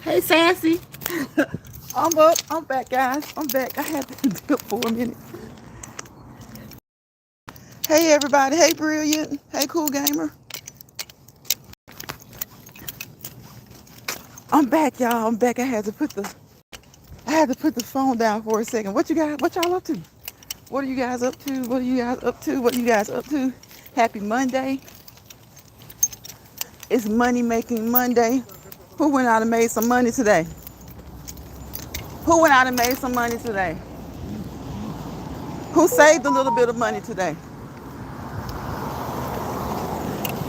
Hey, Sassy. I'm up. I'm back, guys. I'm back. I had to dip for a minute. Hey, everybody. Hey, Brilliant. Hey, Cool Gamer. I'm back, y'all. I'm back. I had to put the phone down for a second. What you guys? What y'all up to? What are you guys up to? What are you guys up to? What are you guys up to? Happy Monday. It's money making Monday. Who went out and made some money today? Who went out and made some money today? Who saved a little bit of money today?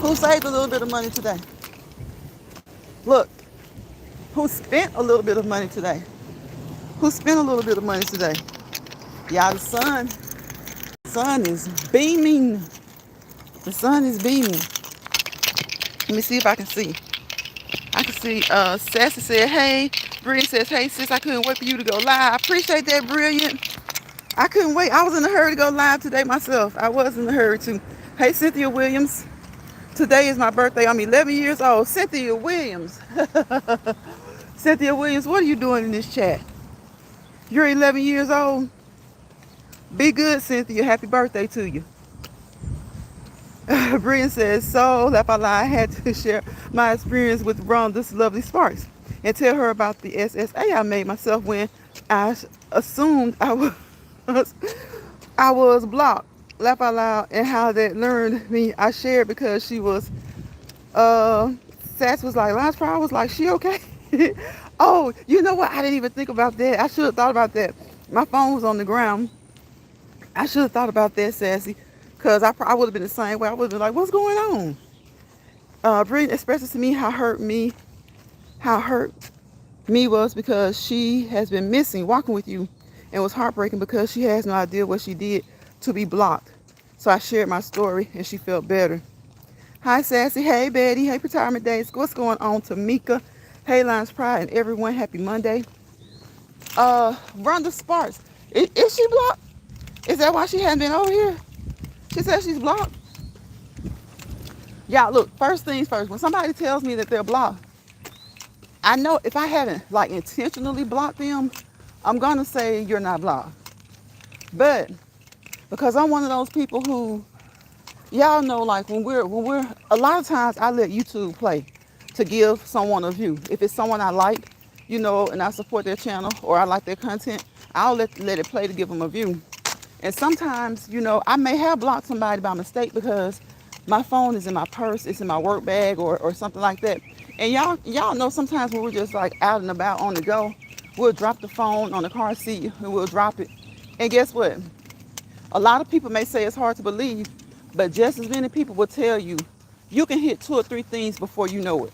Who saved a little bit of money today? Look, who spent a little bit of money today? Who spent a little bit of money today? Y'all, the sun is beaming. The sun is beaming. Let me see if I can see. I can see, Sassy said, hey. Brilliant says, hey, sis, I couldn't wait for you to go live. I appreciate that, Brilliant. I couldn't wait. I was in a hurry to go live today myself. I was in a hurry too. Hey, Cynthia Williams. Today is my birthday. I'm 11 years old. Cynthia Williams. Cynthia Williams, what are you doing in this chat? You're 11 years old. Be good, Cynthia. Happy birthday to you. Brian says, so laugh out loud. I had to share my experience with Rhonda's lovely sparks and tell her about the SSA I made myself when I assumed I was blocked. Laugh out loud and how that learned me. I shared because she was Sass was like, last Friday I was like, she okay? Oh, you know what? I didn't even think about that. I should have thought about that. My phone was on the ground. I should have thought about that, Sassy, because I would have been the same way. I would have been like, what's going on? Brittany expresses to me how hurt me was because she has been missing walking with you and was heartbreaking because she has no idea what she did to be blocked. So I shared my story and she felt better. Hi, Sassy. Hey, Betty. Hey, Retirement Days. What's going on, Tamika? Hey, Lions Pride and everyone. Happy Monday. Rhonda Sparks. Is she blocked? Is that why she hadn't been over here? She says she's blocked. Y'all, look, first things first. When somebody tells me that they're blocked, I know if I haven't like intentionally blocked them, I'm gonna say you're not blocked. But because I'm one of those people who, y'all know, like when we're a lot of times I let YouTube play to give someone a view. If it's someone I like, and I support their channel or I like their content, I'll let it play to give them a view. And sometimes, I may have blocked somebody by mistake because my phone is in my purse, it's in my work bag or something like that. And y'all know sometimes when we're just like out and about on the go, we'll drop the phone on the car seat and we'll drop it. And guess what? A lot of people may say it's hard to believe, but just as many people will tell you, you can hit 2 or 3 things before you know it.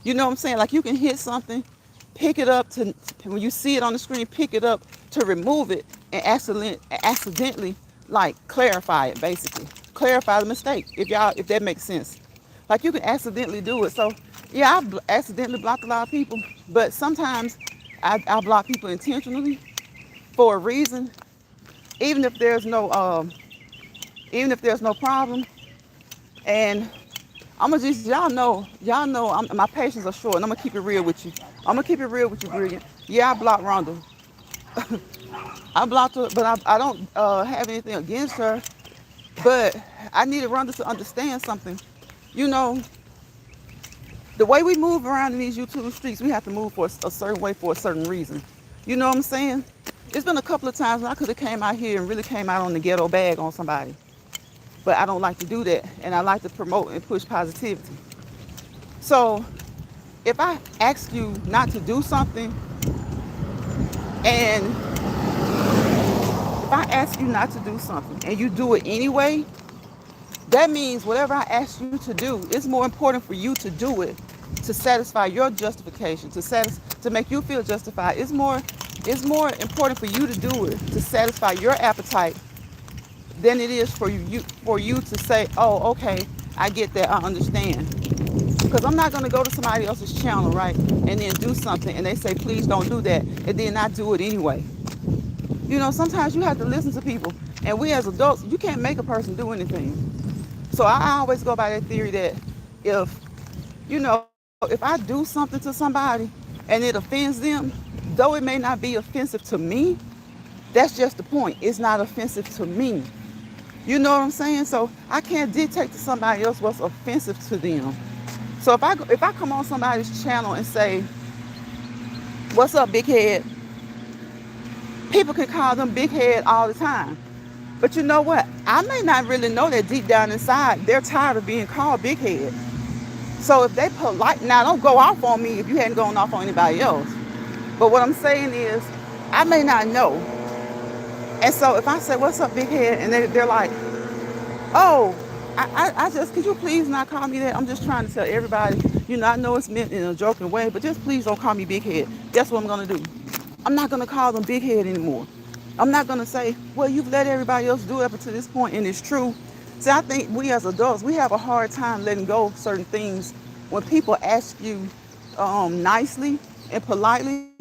You know what I'm saying? Like you can hit something, pick it up when you see it on the screen, pick it up to remove it and accidentally like clarify it, basically. Clarify the mistake, if that makes sense. Like you can accidentally do it. So yeah, I've accidentally blocked a lot of people, but sometimes I block people intentionally for a reason, even if there's no problem. And I'm gonna just y'all know my patience are short, and I'm gonna keep it real with you. I'm gonna keep it real with you, Brilliant. Yeah, I blocked Rhonda. I blocked her, but I don't have anything against her. But I needed Rhonda to understand something. The way we move around in these YouTube streets, we have to move for a certain way for a certain reason. You know what I'm saying? It's been a couple of times when I could have came out here and really came out on the ghetto bag on somebody. But I don't like to do that. And I like to promote and push positivity. So if I ask you not to do something, and if I ask you not to do something and you do it anyway, that means whatever I ask you to do, it's more important for you to do it to satisfy your justification, to make you feel justified. It's more important for you to do it to satisfy your appetite than it is for you to say, oh, okay, I get that, I understand. Because I'm not going to go to somebody else's channel, right, and then do something and they say, please don't do that, and then I do it anyway. Sometimes you have to listen to people, and we as adults, you can't make a person do anything. So I always go by that theory that if I do something to somebody and it offends them, though it may not be offensive to me, that's just the point. It's not offensive to me. You know what I'm saying? So I can't dictate to somebody else what's offensive to them. So if I come on somebody's channel and say, "What's up, big head?" People can call them big head all the time. But you know what? I may not really know that deep down inside, they're tired of being called big head. So if they polite, now don't go off on me if you hadn't gone off on anybody else. But what I'm saying is, I may not know. And so if I say, "What's up, big head?" and they're like, "Oh, I just, could you please not call me that? I'm just trying to tell everybody, I know it's meant in a joking way, but just please don't call me big head." That's what I'm going to do. I'm not going to call them big head anymore. I'm not going to say, "Well, you've let everybody else do it up until this point, and it's true." See, I think we as adults, we have a hard time letting go of certain things. When people ask you nicely and politely,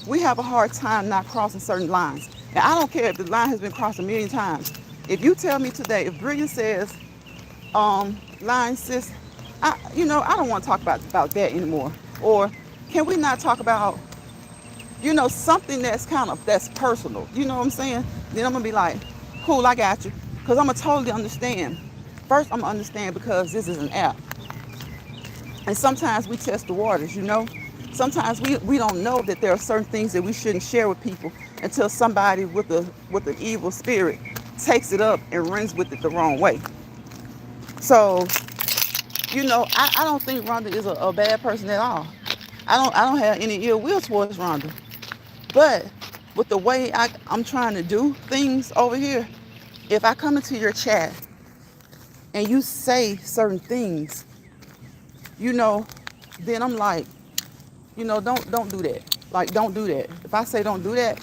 we have a hard time not crossing certain lines. And I don't care if the line has been crossed a million times. If you tell me today, if Brilliant says, "Line, sis, I don't want to talk about that anymore," or "Can we not talk about, something that's personal?" You know what I'm saying? Then I'm going to be like, "Cool, I got you." Because I'm going to totally understand. First, I'm going to understand because this is an app. And sometimes we test the waters, Sometimes we don't know that there are certain things that we shouldn't share with people until somebody with an evil spirit takes it up and runs with it the wrong way. So, I don't think Rhonda is a bad person at all. I don't have any ill will towards Rhonda. But with the way I'm trying to do things over here, if I come into your chat and you say certain things, then I'm like, don't do that. Like, don't do that. If I say don't do that,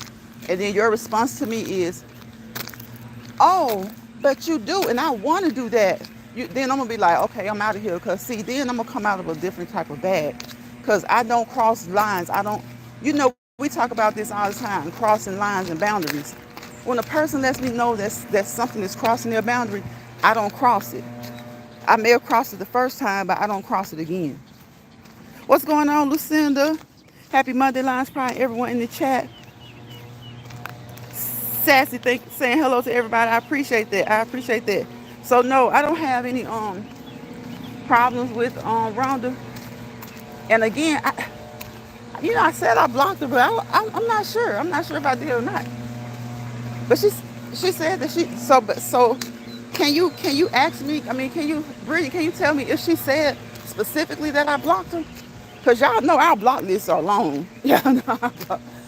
and then your response to me is, "Oh, but you do, and I want to do that," then I'm going to be like, "Okay, I'm out of here." Because, see, then I'm going to come out of a different type of bag. Because I don't cross lines. I don't, we talk about this all the time, crossing lines and boundaries. When a person lets me know that something is crossing their boundary, I don't cross it. I may have crossed it the first time, but I don't cross it again. What's going on, Lucinda? Happy Monday, Lines Pride, everyone in the chat. Sassy saying hello to everybody. I appreciate that. So no, I don't have any problems with Rhonda. And again, I said I blocked her, but I'm not sure. I'm not sure if I did or not. But she said that so can you ask me? I mean, Brittany, can you tell me if she said specifically that I blocked her? Because y'all know our block lists are long. Yeah,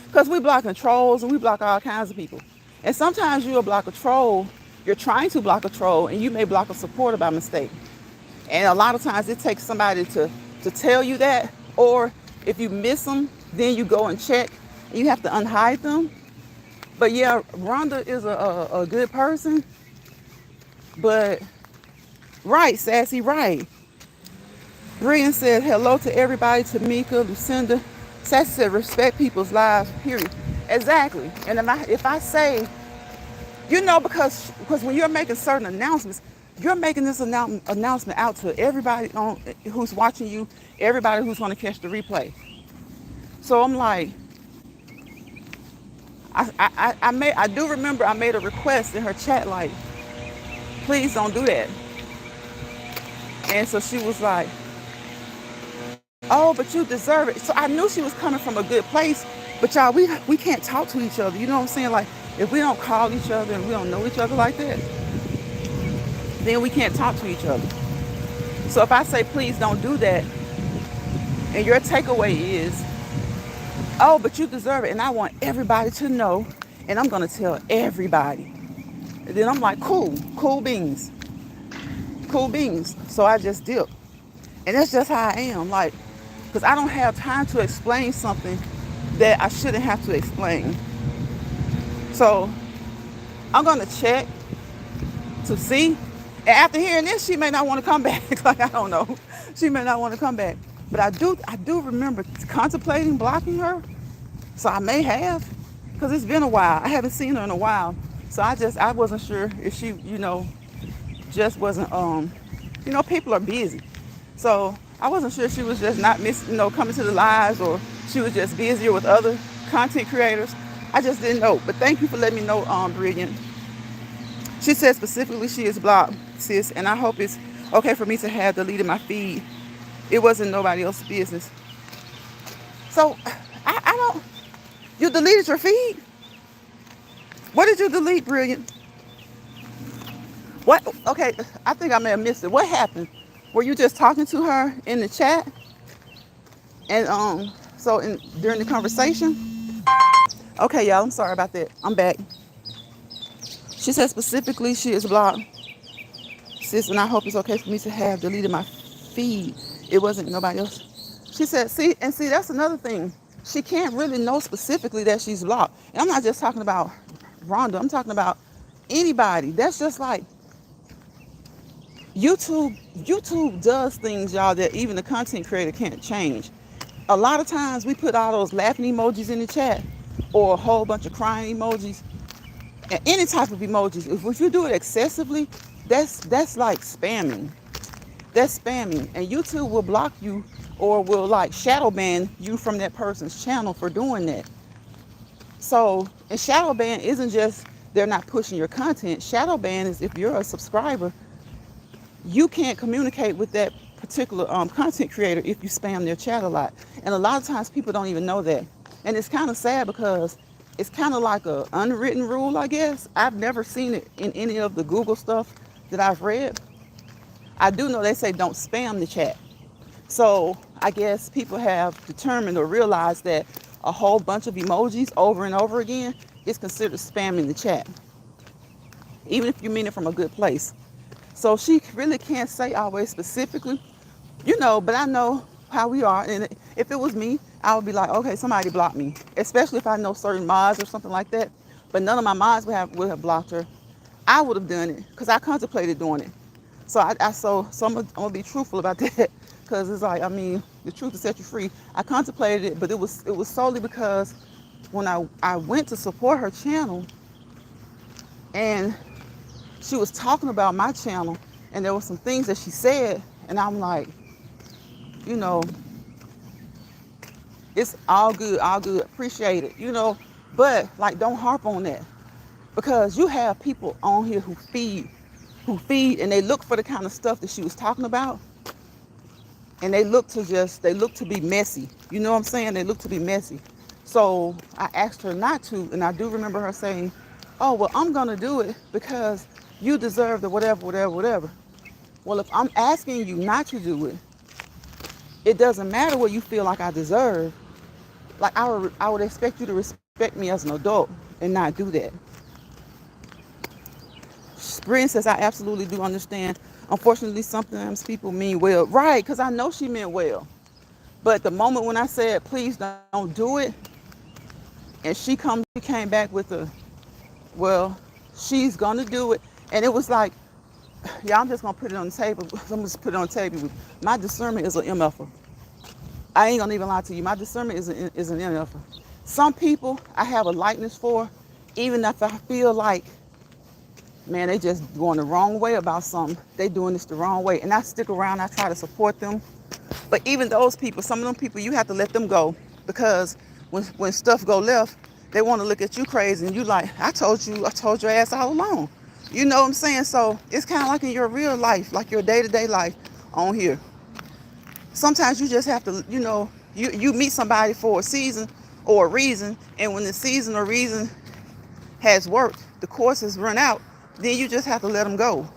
because we blocking trolls and we block all kinds of people. And sometimes you'll block a troll. You're trying to block a troll, and you may block a supporter by mistake. And a lot of times it takes somebody to tell you that, or if you miss them, then you go and check, and you have to unhide them. But yeah, Rhonda is a good person. But right, Sassy, right. Brian said hello to everybody, Tamika, Lucinda. Sassy said respect people's lives, period. Exactly. And if I say, because when you're making certain announcements, you're making this announcement out to everybody who's watching you, everybody who's going to catch the replay. So I'm like, I do remember I made a request in her chat, like, "Please don't do that." And so she was like, "Oh, but you deserve it." So I knew she was coming from a good place. But y'all, we can't talk to each other. You know what I'm saying? Like, if we don't call each other and we don't know each other like that, then we can't talk to each other. So if I say, "Please don't do that," and your takeaway is, "Oh, but you deserve it, and I want everybody to know, and I'm going to tell everybody," and then I'm like, cool beans. So I just dip. And that's just how I am. Like, because I don't have time to explain something that I shouldn't have to explain. So I'm going to check to see. And after hearing this, she may not want to come back. Like, I don't know. She may not want to come back. But I do remember contemplating blocking her. So I may have, because it's been a while. I haven't seen her in a while. So I wasn't sure if she, just wasn't, people are busy. So I wasn't sure if she was just not coming to the lives, or she was just busier with other content creators. I just didn't know. But thank you for letting me know, Brilliant. She said specifically she is blocked, sis, and I hope it's okay for me to have deleted my feed. It wasn't nobody else's business. So I don't. You deleted your feed? What did you delete, Brilliant? What? Okay, I think I may have missed it. What happened? Were you just talking to her in the chat? And during the conversation? Okay, y'all, I'm sorry about that. I'm back. She said specifically she is blocked, sis, and I hope it's okay for me to have deleted my feed. It wasn't nobody else. She said, see, that's another thing. She can't really know specifically that she's blocked. And I'm not just talking about Rhonda. I'm talking about anybody. That's just like YouTube. YouTube does things, y'all, that even the content creator can't change. A lot of times we put all those laughing emojis in the chat or a whole bunch of crying emojis and any type of emojis. If you do it excessively, that's like spamming. That's spamming. And YouTube will block you or will like shadow ban you from that person's channel for doing that. So, and shadow ban isn't just they're not pushing your content. Shadow ban is if you're a subscriber, you can't communicate with that particular content creator if you spam their chat a lot. And a lot of times people don't even know that. And it's kind of sad because it's kind of like a unwritten rule, I guess. I've never seen it in any of the Google stuff that I've read. I do know they say don't spam the chat. So I guess people have determined or realized that a whole bunch of emojis over and over again is considered spamming the chat, even if you mean it from a good place. So she really can't say always specifically, but I know how we are. And if it was me, I would be like, okay, somebody blocked me, especially if I know certain mods or something like that. But none of my mods would have blocked her. I would have done it because I contemplated doing it. So I'm gonna be truthful about that because it's like, the truth will set you free. I contemplated it, but it was solely because when I went to support her channel and she was talking about my channel and there were some things that she said and I'm like, it's all good, appreciate it, but like don't harp on that because you have people on here who feed and they look for the kind of stuff that she was talking about and they look to be messy. You know what I'm saying? They look to be messy. So I asked her not to, and I do remember her saying, oh, well, I'm gonna do it because you deserve the whatever. Well, if I'm asking you not to do it, it doesn't matter what you feel like I deserve. Like I would expect you to respect me as an adult and not do that. Spring says, I absolutely do understand. Unfortunately, sometimes people mean well. Right, because I know she meant well. But the moment when I said, please don't do it, and she came back with well, she's going to do it. And it was like, yeah, I'm just going to put it on the table. I'm just put it on the table. My discernment is an MFer. I ain't going to even lie to you. My discernment is an MFer. Some people I have a likeness for, even if I feel like, man, they just going the wrong way about something. They doing this the wrong way. And I stick around. I try to support them. But even those people, some of them people, you have to let them go. Because when stuff go left, they want to look at you crazy. And you like, I told your ass all along. You know what I'm saying? So it's kind of like in your real life, like your day-to-day life on here. Sometimes you just have to, you meet somebody for a season or a reason. And when the season or reason has worked, the course has run out, then you just have to let them go.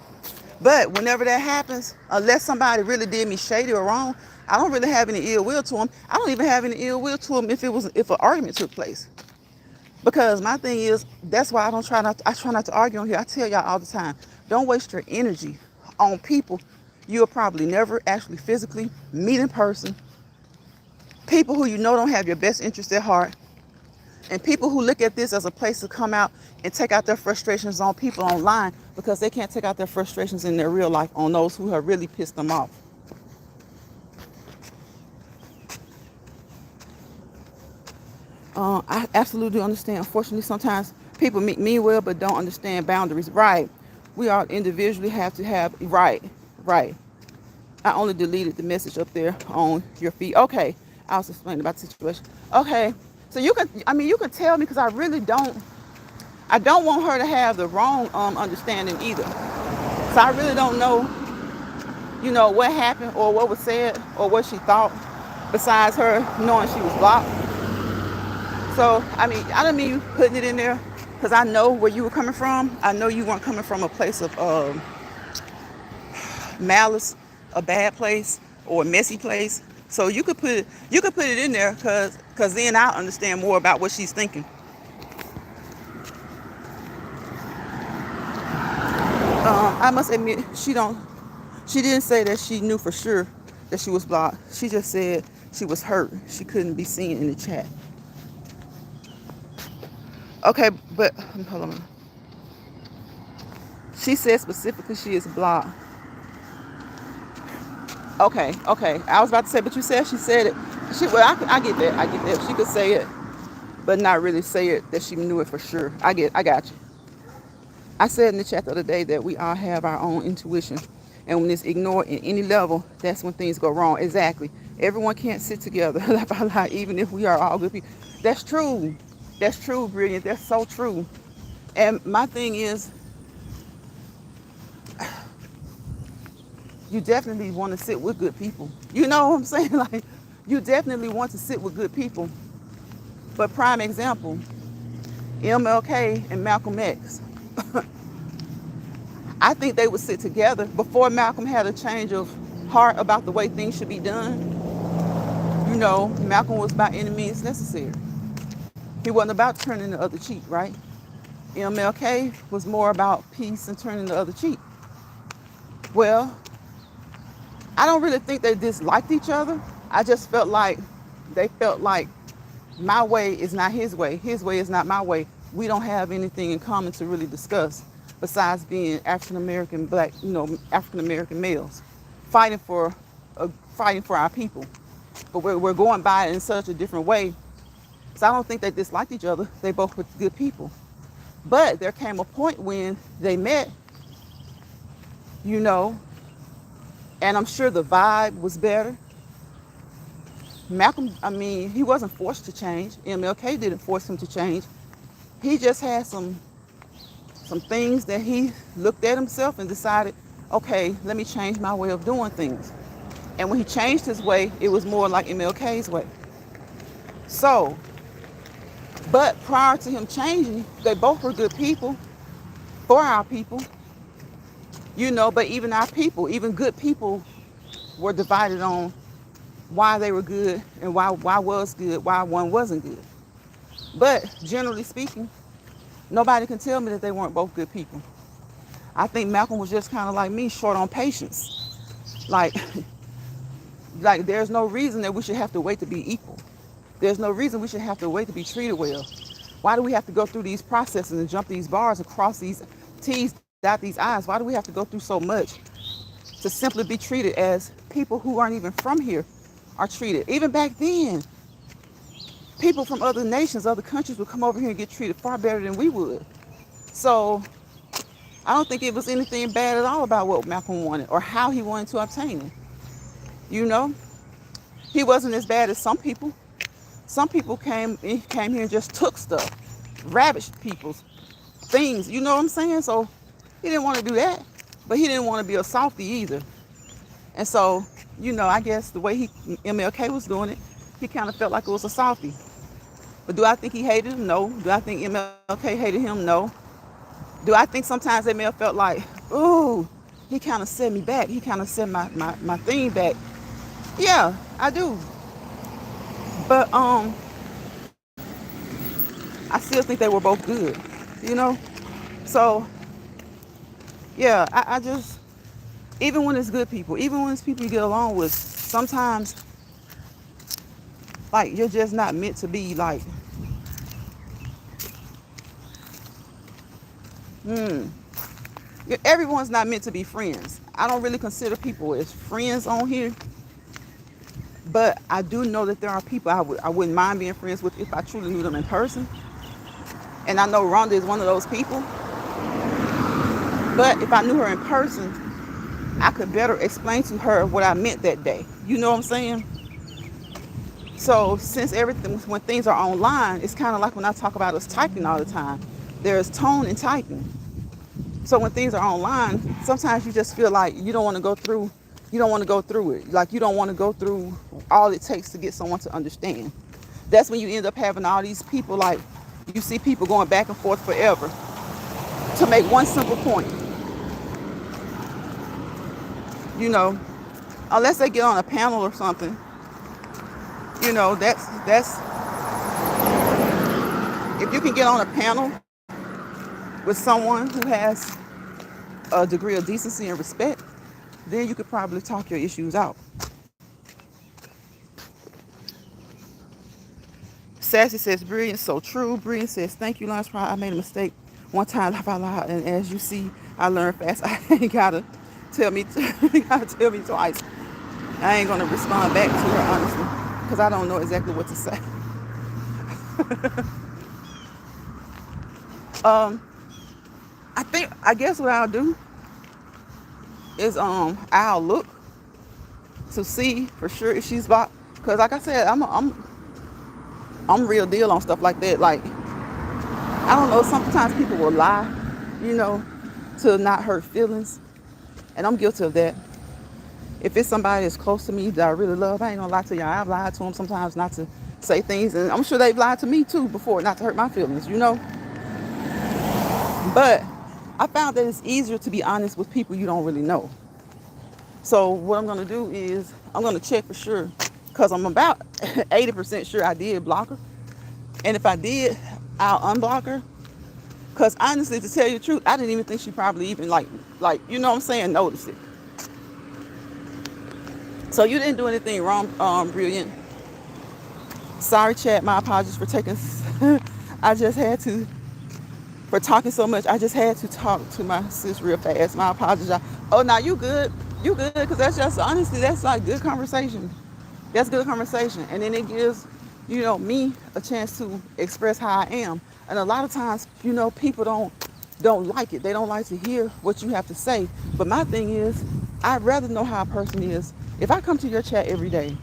But whenever that happens, unless somebody really did me shady or wrong, I don't really have any ill will to them. I don't even have any ill will to them if an argument took place. Because my thing is, that's why I try not to argue on here. I tell y'all all the time, don't waste your energy on people you'll probably never actually physically meet in person. People who don't have your best interest at heart. And people who look at this as a place to come out and take out their frustrations on people online because they can't take out their frustrations in their real life on those who have really pissed them off. I absolutely understand. Unfortunately, sometimes people mean well but don't understand boundaries. Right. We all individually have to have, right. I only deleted the message up there on your feed. Okay. I was explaining about the situation. Okay, so you can, I mean, you can tell me because I really don't. I don't want her to have the wrong understanding either. So I really don't know, what happened or what was said or what she thought, besides her knowing she was blocked. So I mean, I don't mean you putting it in there because I know where you were coming from. I know you weren't coming from a place of malice, a bad place, or a messy place. So you could put it in there because then I'll understand more about what she's thinking. I must admit she didn't say that she knew for sure that she was blocked. She just said she was hurt. She couldn't be seen in the chat. Okay, but hold on. She said specifically she is blocked. Okay. I was about to say, but you said she said it. I get that. I get that. She could say it, but not really say it that she knew it for sure. I got you. I said in the chat the other day that we all have our own intuition. And when it's ignored in any level, that's when things go wrong. Exactly. Everyone can't sit together even if we are all good people. That's true. That's true, Brilliant. That's so true. And my thing is, you definitely want to sit with good people. You know what I'm saying? Like, you definitely want to sit with good people. But prime example, MLK and Malcolm X. I think they would sit together before Malcolm had a change of heart about the way things should be done. Malcolm was about any means necessary. He wasn't about turning the other cheek, right? MLK was more about peace and turning the other cheek. Well, I don't really think they disliked each other. I just felt like they felt like my way is not his way. His way is not my way. We don't have anything in common to really discuss besides being African American black, African American males fighting for our people. But we're going by it in such a different way. So I don't think they disliked each other. They both were good people. But there came a point when they met, and I'm sure the vibe was better. Malcolm, I mean, he wasn't forced to change. MLK didn't force him to change. He just had some things that he looked at himself and decided, okay, let me change my way of doing things. And when he changed his way, it was more like MLK's way. So, but prior to him changing, they both were good people for our people, but even our people, even good people were divided on why they were good and why was good, why one wasn't good. But generally speaking, nobody can tell me that they weren't both good people. I think Malcolm was just kind of like me, short on patience. Like there's no reason that we should have to wait to be equal. There's no reason we should have to wait to be treated well. Why do we have to go through these processes and jump these bars and cross these T's, dot these I's? Why do we have to go through so much to simply be treated as people who aren't even from here are treated? Even back then, people from other nations, other countries would come over here and get treated far better than we would. So I don't think it was anything bad at all about what Malcolm wanted or how he wanted to obtain it. He wasn't as bad as some people. Some people came here and just took stuff, ravished people's things. You know what I'm saying? So he didn't want to do that, but he didn't want to be a softie either. And so, I guess the way MLK was doing it, he kind of felt like it was a softie. But do I think he hated him? No. Do I think MLK hated him? No. Do I think sometimes they may have felt like, ooh, he kind of set me back. He kind of set my thing back. Yeah, I do. But I still think they were both good, So, yeah, I just, even when it's good people, even when it's people you get along with, sometimes, like, you're just not meant to be, like, everyone's not meant to be friends. I don't really consider people as friends on here. But I do know that there are people I wouldn't mind being friends with if I truly knew them in person. And I know Rhonda is one of those people. But if I knew her in person, I could better explain to her what I meant that day. You know what I'm saying? So since everything, when things are online, it's kind of like when I talk about us typing all the time. There's tone in typing. So when things are online, sometimes you just feel like you don't want to go through, you don't want to go through it. Like you don't want to go through all it takes to get someone to understand. That's when you end up having all these people, like you see people going back and forth forever to make one simple point. You know, unless they get on a panel or something, you know, that's if you can get on a panel with someone who has a degree of decency and respect, then you could probably talk your issues out. Sassy says, brilliant, so true. Brilliant says, thank you, Lunch Pride. I made a mistake one time, laugh out loud, and as you see, I learned fast. I ain't gotta tell me, twice. I ain't gonna respond back to her honestly, because I don't know exactly what to say. I guess what I'll do is I'll look to see for sure if she's blocked. Cause like I said, I'm real deal on stuff like that. Like I don't know, sometimes people will lie, you know, to not hurt feelings, and I'm guilty of that. If it's somebody that's close to me that I really love, I ain't gonna lie to y'all. I've lied to them sometimes not to say things, and I'm sure they've lied to me too before, not to hurt my feelings, you know. But I found that it's easier to be honest with people you don't really know. So what I'm gonna do is I'm gonna check for sure, because I'm about 80% sure I did block her. And if I did, I'll unblock her. Because honestly, to tell you the truth, I didn't even think she probably even like, you know what I'm saying, notice it. So you didn't do anything wrong, brilliant. Sorry, chat, my apologies for taking, I just had to, for talking so much, I just had to talk to my sis real fast. My apologies. Oh, now you good, because that's just, honestly, that's like good conversation. That's good conversation. And then it gives, you know, me a chance to express how I am. And a lot of times, you know, people don't like it. They don't like to hear what you have to say. But my thing is, I'd rather know how a person is. If I come to your chat every day,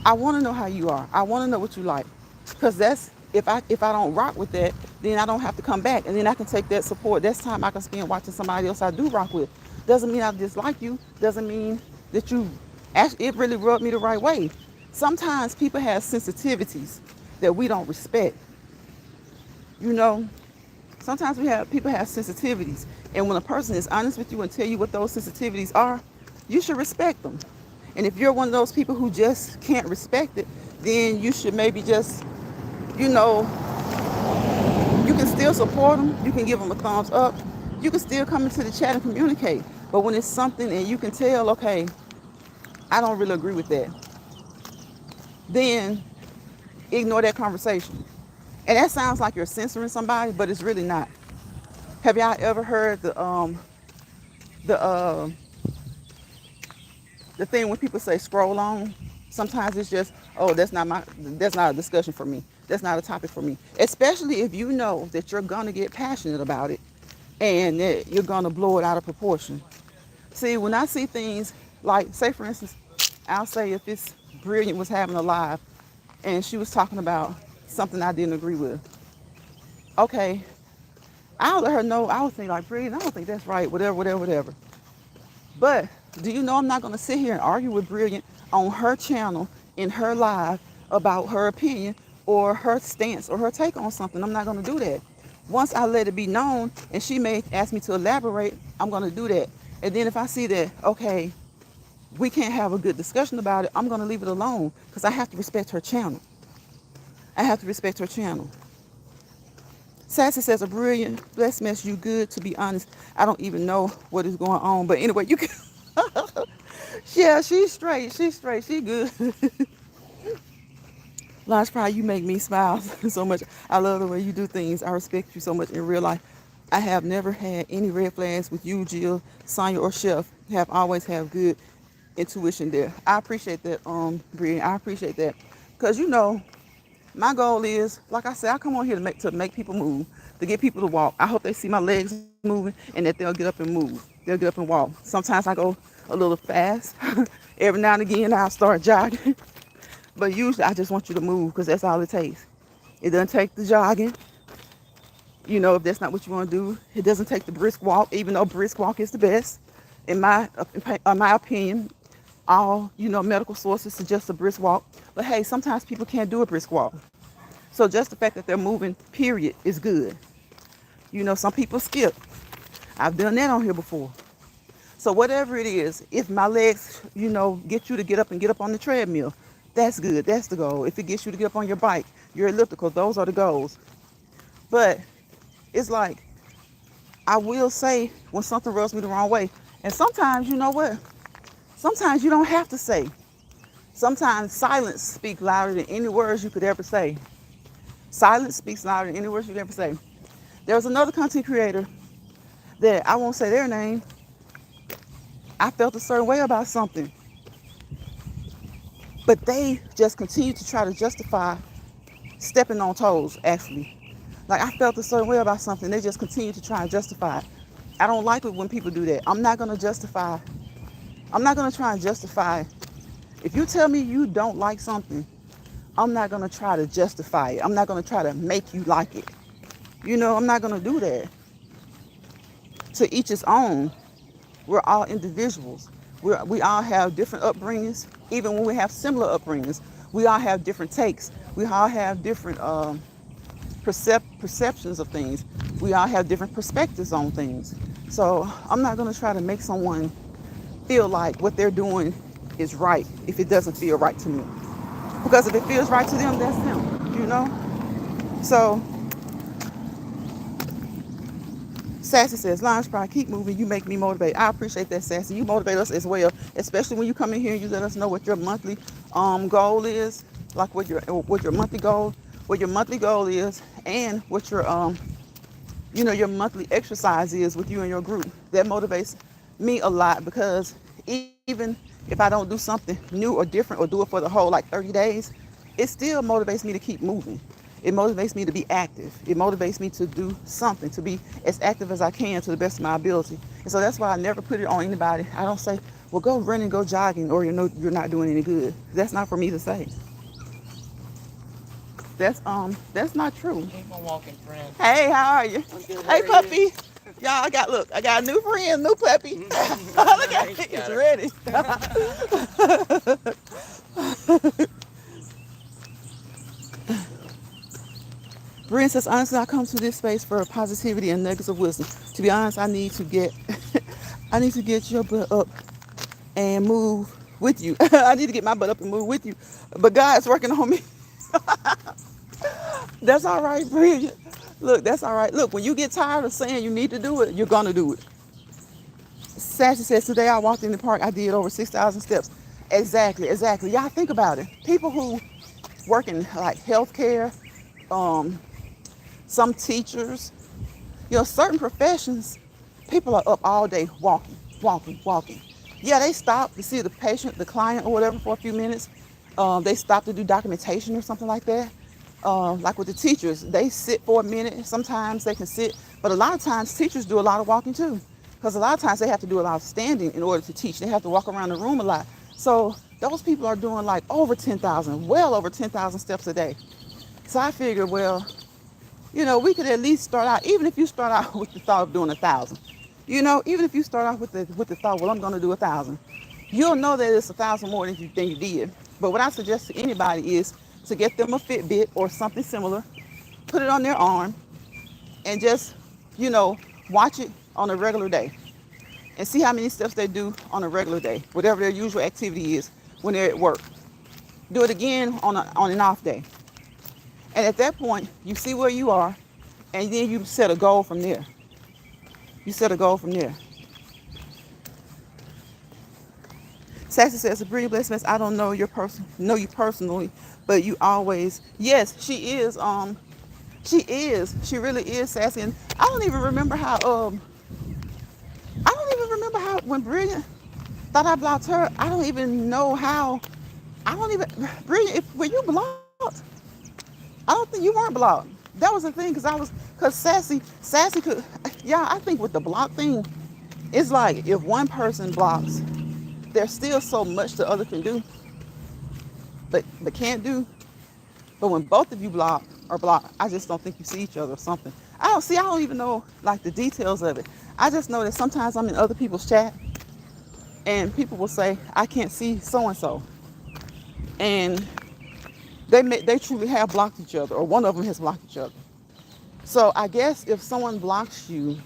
I want to know how you are. I want to know what you like. Because that's, if I don't rock with that, then I don't have to come back. And then I can take that support. That's time I can spend watching somebody else I do rock with. Doesn't mean I dislike you. Doesn't mean that you, it really rubbed me the right way. Sometimes people have sensitivities that we don't respect. You know, sometimes people have sensitivities. And when a person is honest with you and tell you what those sensitivities are, you should respect them. And if you're one of those people who just can't respect it, then you should maybe just, you know, you can still support them. You can give them a thumbs up. You can still come into the chat and communicate. But when it's something and you can tell, okay, I don't really agree with that, then ignore that conversation. And that sounds like you're censoring somebody, but it's really not. Have y'all ever heard the thing when people say scroll on? Sometimes it's just, oh, that's not a discussion for me. That's not a topic for me. Especially if you know that you're gonna get passionate about it and that you're gonna blow it out of proportion. See, when I see things like, say for instance, I'll say if it's Brilliant was having a live and she was talking about something I didn't agree with. Okay, I'll let her know. I would think like, Brilliant, I don't think that's right, whatever. But do you know I'm not going to sit here and argue with Brilliant on her channel, in her live, about her opinion or her stance or her take on something. I'm not going to do that. Once I let it be known and she may ask me to elaborate, I'm going to do that. And then if I see that, okay, we can't have a good discussion about it, I'm going to leave it alone because I have to respect her channel. I have to respect her channel. Sassy says, a brilliant, blessed mess, you good, to be honest. I don't even know what is going on. But anyway, you can... Yeah, she's straight. She good. Lodge Pride, you make me smile so much. I love the way you do things. I respect you so much in real life. I have never had any red flags with you, Jill, Sonya, or Chef. Have always have good intuition there. I appreciate that, Brian. I appreciate that. Because, you know, my goal is, like I said, I come on here to make people move, to get people to walk. I hope they see my legs moving and that they'll get up and move. They'll get up and walk. Sometimes I go a little fast. Every now and again, I'll start jogging. But usually I just want you to move because that's all it takes. It doesn't take the jogging. You know, if that's not what you want to do, it doesn't take the brisk walk, even though brisk walk is the best. In my opinion, all, medical sources suggest a brisk walk. But hey, sometimes people can't do a brisk walk. So just the fact that they're moving, period, is good. Some people skip. I've done that on here before. So whatever it is, if my legs, get you to get up on the treadmill, that's good. That's the goal. If it gets you to get up on your bike, your elliptical, those are the goals. But it's like, I will say when something rubs me the wrong way. And sometimes, you know what? Sometimes you don't have to say. Sometimes silence speaks louder than any words you could ever say. Silence speaks louder than any words you could ever say. There was another content creator that I won't say their name. I felt a certain way about something. But they just continue to try to justify stepping on toes, actually. Like, I felt a certain way about something. They just continue to try and justify it. I don't like it when people do that. I'm not going to try and justify. If you tell me you don't like something, I'm not going to try to justify it. I'm not going to try to make you like it. I'm not going to do that. To each his own. We're all individuals. We all have different upbringings. Even when we have similar upbringings, we all have different takes. We all have different perceptions of things. We all have different perspectives on things. So I'm not going to try to make someone feel like what they're doing is right if it doesn't feel right to me. Because if it feels right to them, that's them, So Sassy says, Lions Pride, keep moving. You make me motivate. I appreciate that, Sassy. You motivate us as well, especially when you come in here and you let us know what your monthly goal is, like what your monthly goal is, and what your monthly exercise is with you and your group. That motivates me a lot because even if I don't do something new or different or do it for the whole 30 days, it still motivates me to keep moving. It motivates me to be active. It motivates me to do something, to be as active as I can to the best of my ability. And so that's why I never put it on anybody. I don't say, well, go running, go jogging, or you're not doing any good. That's not for me to say. That's not true. Keep on walking, friend. Hey, how are you? Hey, puppy. Y'all, I got a new friend, new puppy. Look at it, it's ready. Brent says, honestly, I come to this space for positivity and nuggets of wisdom. To be honest, I need to get your butt up and move with you. I need to get my butt up and move with you. But God's working on me. That's all right, Bridget. Look, that's all right. Look, when you get tired of saying you need to do it, you're going to do it. Sassy says, today I walked in the park. I did over 6,000 steps. Exactly. Y'all think about it. People who work in healthcare, some teachers, certain professions, people are up all day walking. Yeah, they stop to see the patient, the client or whatever for a few minutes. They stop to do documentation or something like that. Like with the teachers, they sit for a minute. Sometimes they can sit, but a lot of times teachers do a lot of walking too. Because a lot of times they have to do a lot of standing in order to teach. They have to walk around the room a lot. So those people are doing well over 10,000 steps a day. So I figured, well, we could at least start out, even if you start out with the thought of doing 1,000. Even if you start out with the thought, well, I'm going to do 1,000. You'll know that it's 1,000 more than you did. But what I suggest to anybody is to get them a Fitbit or something similar, put it on their arm, and just, watch it on a regular day. And see how many steps they do on a regular day, whatever their usual activity is when they're at work. Do it again on an off day. And at that point, you see where you are, and then you set a goal from there. Sassy says, Sabrina Bless Mess, I don't know you personally, but you always, yes, she is, she really is, Sassy. And I don't even remember how when Brilliant thought I blocked her, I don't even know how, Brilliant, were you blocked? I don't think you weren't blocked. That was the thing, because Sassy could, I think with the block thing, it's like if one person blocks, there's still so much the other can do. but can't do. But when both of you block or block, I just don't think you see each other or something. I don't even know like the details of it. I just know that sometimes I'm in other people's chat and people will say, I can't see so and so. And they truly have blocked each other, or one of them has blocked each other. So I guess if someone blocks you,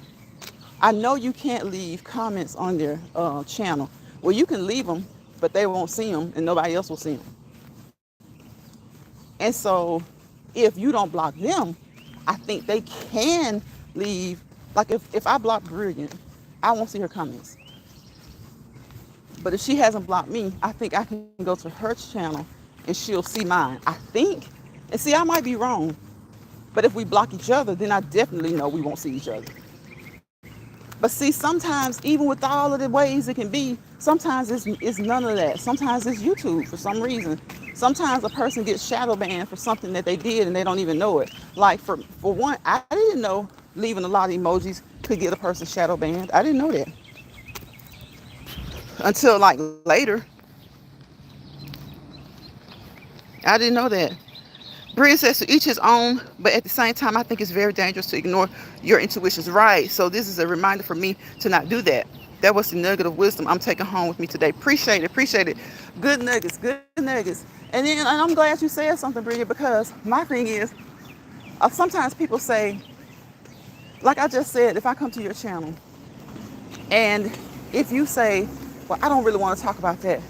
I know you can't leave comments on their channel. Well, you can leave them, but they won't see them and nobody else will see them. And so if you don't block them, I think they can leave. Like if I block Brilliant, I won't see her comments. But if she hasn't blocked me, I think I can go to her channel and she'll see mine. I think. And see, I might be wrong. But if we block each other, then I definitely know we won't see each other. But see, sometimes, even with all of the ways it can be, sometimes it's none of that. Sometimes it's YouTube for some reason. Sometimes a person gets shadow banned for something that they did and they don't even know it. Like for one, I didn't know leaving a lot of emojis could get a person shadow banned. I didn't know that until like later. I didn't know that. Bria says to each his own, but at the same time, I think it's very dangerous to ignore your intuitions. Right. So this is a reminder for me to not do that. That was the nugget of wisdom I'm taking home with me today. Appreciate it. Appreciate it. Good nuggets. Good nuggets. And I'm glad you said something, Bria, because my thing is, sometimes people say, like I just said, if I come to your channel and if you say, well, I don't really want to talk about that,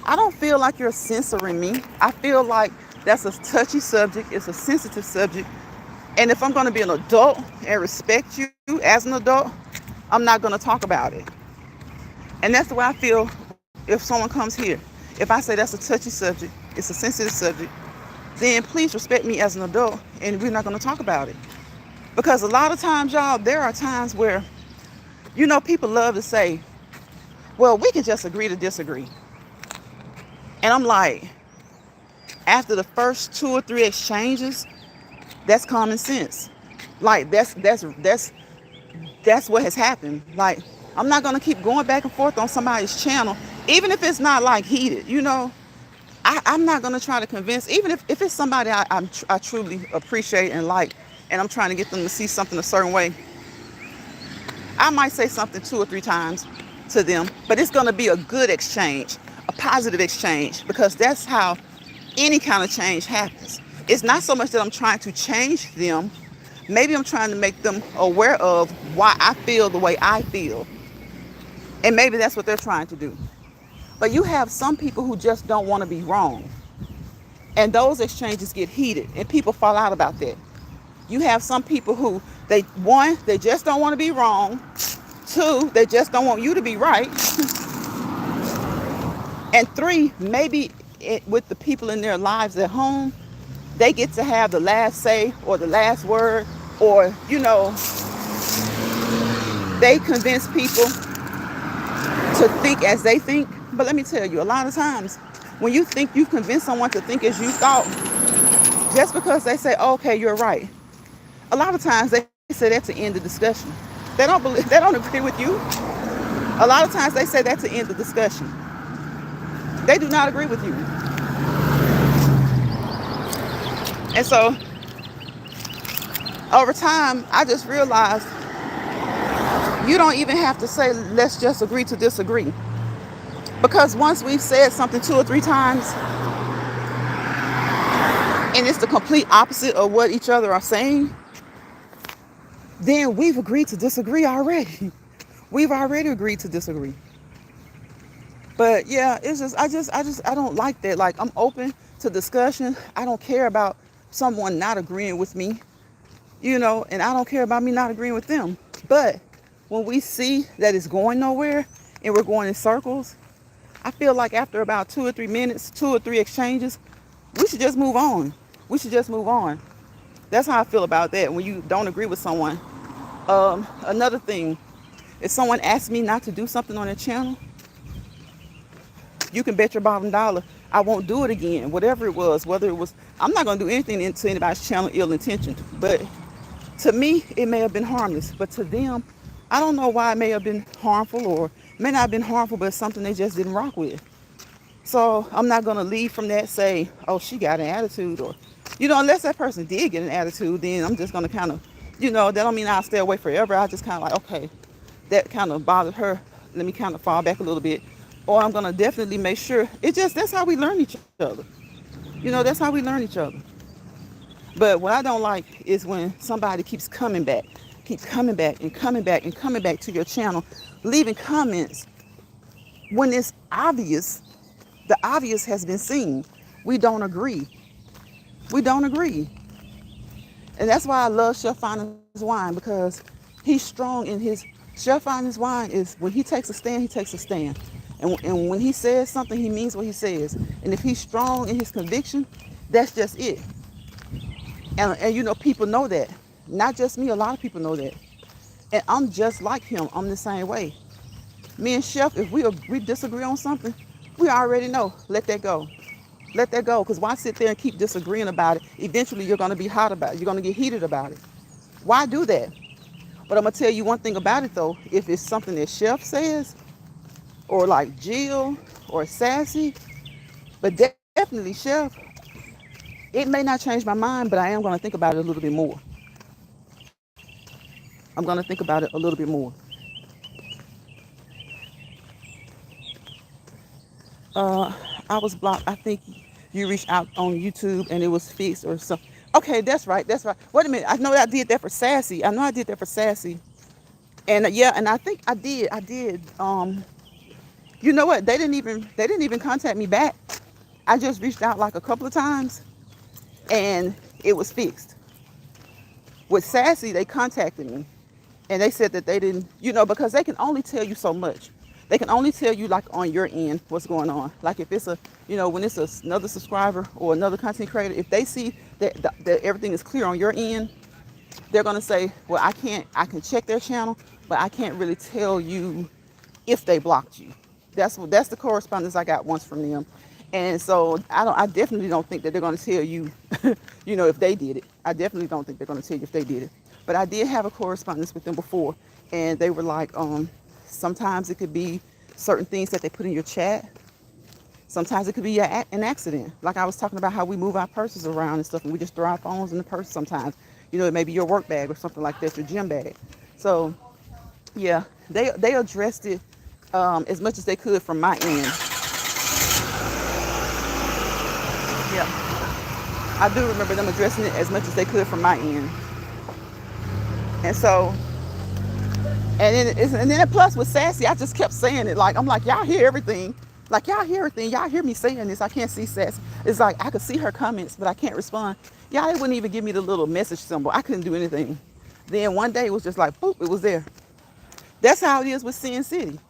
I don't feel like you're censoring me. I feel like that's a touchy subject. It's a sensitive subject. And if I'm going to be an adult and respect you as an adult, I'm not going to talk about it. And that's the way I feel if someone comes here. If I say that's a touchy subject, it's a sensitive subject, then please respect me as an adult and we're not going to talk about it. Because a lot of times, y'all, there are times where, people love to say, well, we can just agree to disagree. And I'm like, after the first 2 or 3 exchanges, that's common sense. Like that's what has happened. Like, I'm not gonna keep going back and forth on somebody's channel, even if it's not like heated. I'm not gonna try to convince, even if it's somebody I truly appreciate and like, and I'm trying to get them to see something a certain way. I might say something 2 or 3 times to them, but it's gonna be a good exchange, a positive exchange, because that's how any kind of change happens. It's not so much that I'm trying to change them. Maybe I'm trying to make them aware of why I feel the way I feel. And maybe that's what they're trying to do. But you have some people who just don't want to be wrong. And those exchanges get heated and people fall out about that. You have some people who, they just don't want to be wrong. 2, they just don't want you to be right. And 3, maybe with the people in their lives at home, they get to have the last say or the last word, or they convince people to think as they think. But let me tell you, a lot of times when you think you've convinced someone to think as you thought, just because they say, okay, you're right, a lot of times they say that to end the discussion. They don't agree with you. A lot of times they say that to end the discussion. They do not agree with you. And so over time, I just realized you don't even have to say, let's just agree to disagree. Because once we've said something 2 or 3 times, and it's the complete opposite of what each other are saying, then we've agreed to disagree already. We've already agreed to disagree. But yeah, it's just, I don't like that. Like, I'm open to discussion. I don't care about someone not agreeing with me, and I don't care about me not agreeing with them. But when we see that it's going nowhere and we're going in circles, I feel like after about 2 or 3 minutes, 2 or 3 exchanges, we should just move on. We should just move on. That's how I feel about that when you don't agree with someone. Another thing, if someone asks me not to do something on their channel, you can bet your bottom dollar I won't do it again. Whatever it was, I'm not going to do anything into anybody's channel ill-intentioned. But to me, it may have been harmless. But to them, I don't know why it may have been harmful, or may not have been harmful, but it's something they just didn't rock with. So I'm not gonna leave from that, say, oh, she got an attitude, or, unless that person did get an attitude, then I'm just gonna kind of, that don't mean I'll stay away forever. I just kind of like, okay, that kind of bothered her. Let me kind of fall back a little bit. Or I'm gonna definitely make sure. That's how we learn each other. That's how we learn each other. But what I don't like is when somebody keep coming back and coming back and coming back to your channel, leaving comments when it's obvious. The obvious has been seen. We don't agree. We don't agree. And that's why I love Chef Finest Wine, because he's strong in his. Chef Finest Wine is, when he takes a stand, he takes a stand. And when he says something, he means what he says. And if he's strong in his conviction, that's just it. And people know that. Not just me, a lot of people know that. And I'm just like him. I'm the same way. Me and Chef, if we disagree on something, we already know. Let that go. Let that go. Because why sit there and keep disagreeing about it? Eventually, you're going to be hot about it. You're going to get heated about it. Why do that? But I'm going to tell you one thing about it, though. If it's something that Chef says, or like Jill, or Sassy, but definitely Chef, it may not change my mind, but I am going to think about it a little bit more. I'm going to think about it a little bit more. I was blocked. I think you reached out on YouTube and it was fixed or something. Okay, that's right. That's right. Wait a minute. I know I did that for Sassy. I know I did that for Sassy. And yeah, and I think I did. You know what? They didn't even contact me back. I just reached out like a couple of times and it was fixed. With Sassy, they contacted me and they said that they didn't, because they can only tell you so much. They can only tell you like on your end what's going on. Like if it's when it's another subscriber or another content creator, if they see that everything is clear on your end, they're going to say, well, I can check their channel, but I can't really tell you if they blocked you. That's the correspondence I got once from them. And so I definitely don't think that they're going to tell you, if they did it. I definitely don't think they're going to tell you if they did it. But I did have a correspondence with them before, and they were like, sometimes it could be certain things that they put in your chat. Sometimes it could be an accident. Like I was talking about how we move our purses around and stuff, and we just throw our phones in the purse sometimes. It may be your work bag or something like that, your gym bag. So, yeah, they addressed it as much as they could from my end. Yeah, I do remember them addressing it as much as they could from my end. And so, and then plus with Sassy, I just kept saying it. Like, I'm like, y'all hear everything. Like, y'all hear everything. Y'all hear me saying this. I can't see Sassy. It's like, I could see her comments, but I can't respond. Y'all, they wouldn't even give me the little message symbol. I couldn't do anything. Then one day it was just like, boop, it was there. That's how it is with Sin City.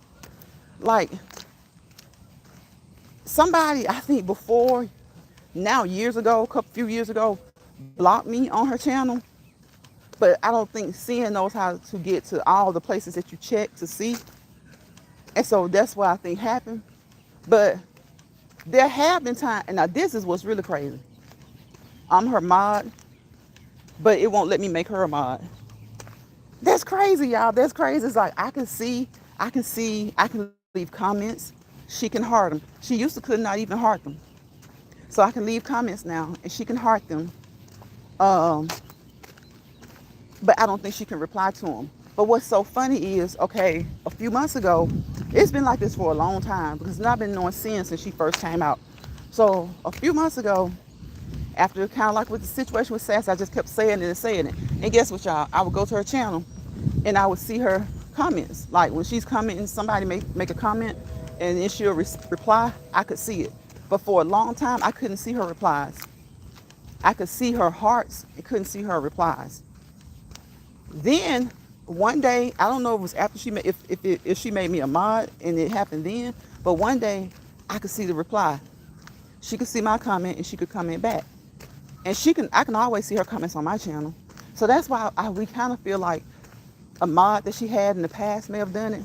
Like, somebody, I think before, now years ago, few years ago, blocked me on her channel. But I don't think Sin knows how to get to all the places that you check to see. And so that's what I think happened. But there have been times, and now this is what's really crazy. I'm her mod, but it won't let me make her a mod. That's crazy, y'all. That's crazy. It's like I can leave comments. She can heart them. She used to could not even heart them. So I can leave comments now, and she can heart them. But I don't think she can reply to them. But what's so funny is, okay, a few months ago, it's been like this for a long time because I've been knowing Sin since she first came out. So a few months ago, after kind of like with the situation with Sass, I just kept saying it and saying it. And guess what, y'all? I would go to her channel and I would see her comments. Like when she's commenting, somebody make a comment and then she'll reply, I could see it. But for a long time, I couldn't see her replies. I could see her hearts and couldn't see her replies. Then one day, I don't know if it was after if she made me a mod and it happened then, but one day I could see the reply. She could see my comment and she could comment back. And I can always see her comments on my channel. So that's why we kind of feel like a mod that she had in the past may have done it,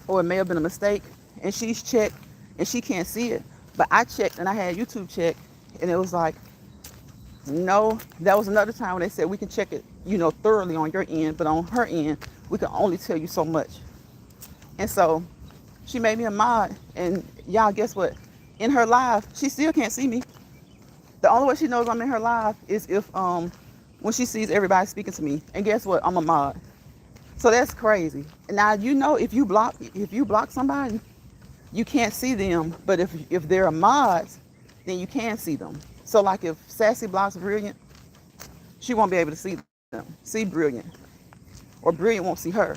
or it may have been a mistake, and she's checked and she can't see it. But I checked and I had YouTube check, and it was like, no. That was another time when they said we can check it, thoroughly on your end, but on her end, we can only tell you so much. And so She made me a mod, and y'all, guess what? In her live, she still can't see me. The only way she knows I'm in her live is if when she sees everybody speaking to me. And guess what? I'm a mod. So that's crazy. Now you know if you block somebody, you can't see them. But if they're a mod, then you can see them. So like if Sassy blocks Brilliant, she won't be able to see them. See Brilliant. Or Brilliant won't see her.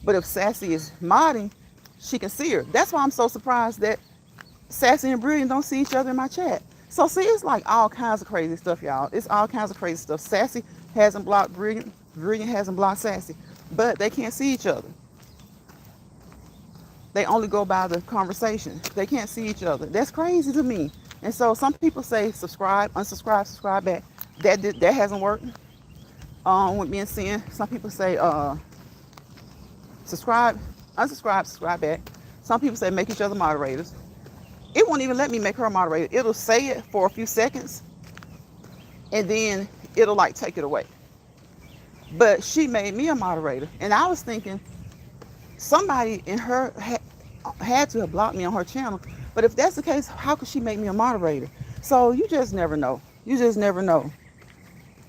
But if Sassy is modding, she can see her. That's why I'm so surprised that Sassy and Brilliant don't see each other in my chat. So see, it's like all kinds of crazy stuff, y'all. It's all kinds of crazy stuff. Sassy hasn't blocked Brilliant. Brilliant hasn't blocked Sassy. But they can't see each other. They only go by the conversation. They can't see each other. That's crazy to me. And so some people say subscribe, unsubscribe, subscribe back. That hasn't worked. With me and Sin. Some people say subscribe, unsubscribe, subscribe back. Some people say make each other moderators. It won't even let me make her a moderator. It'll say it for a few seconds, and then it'll like take it away. But she made me a moderator, and I was thinking somebody in her had to have blocked me on her channel. But if that's the case, how could she make me a moderator? So you just never know. You just never know.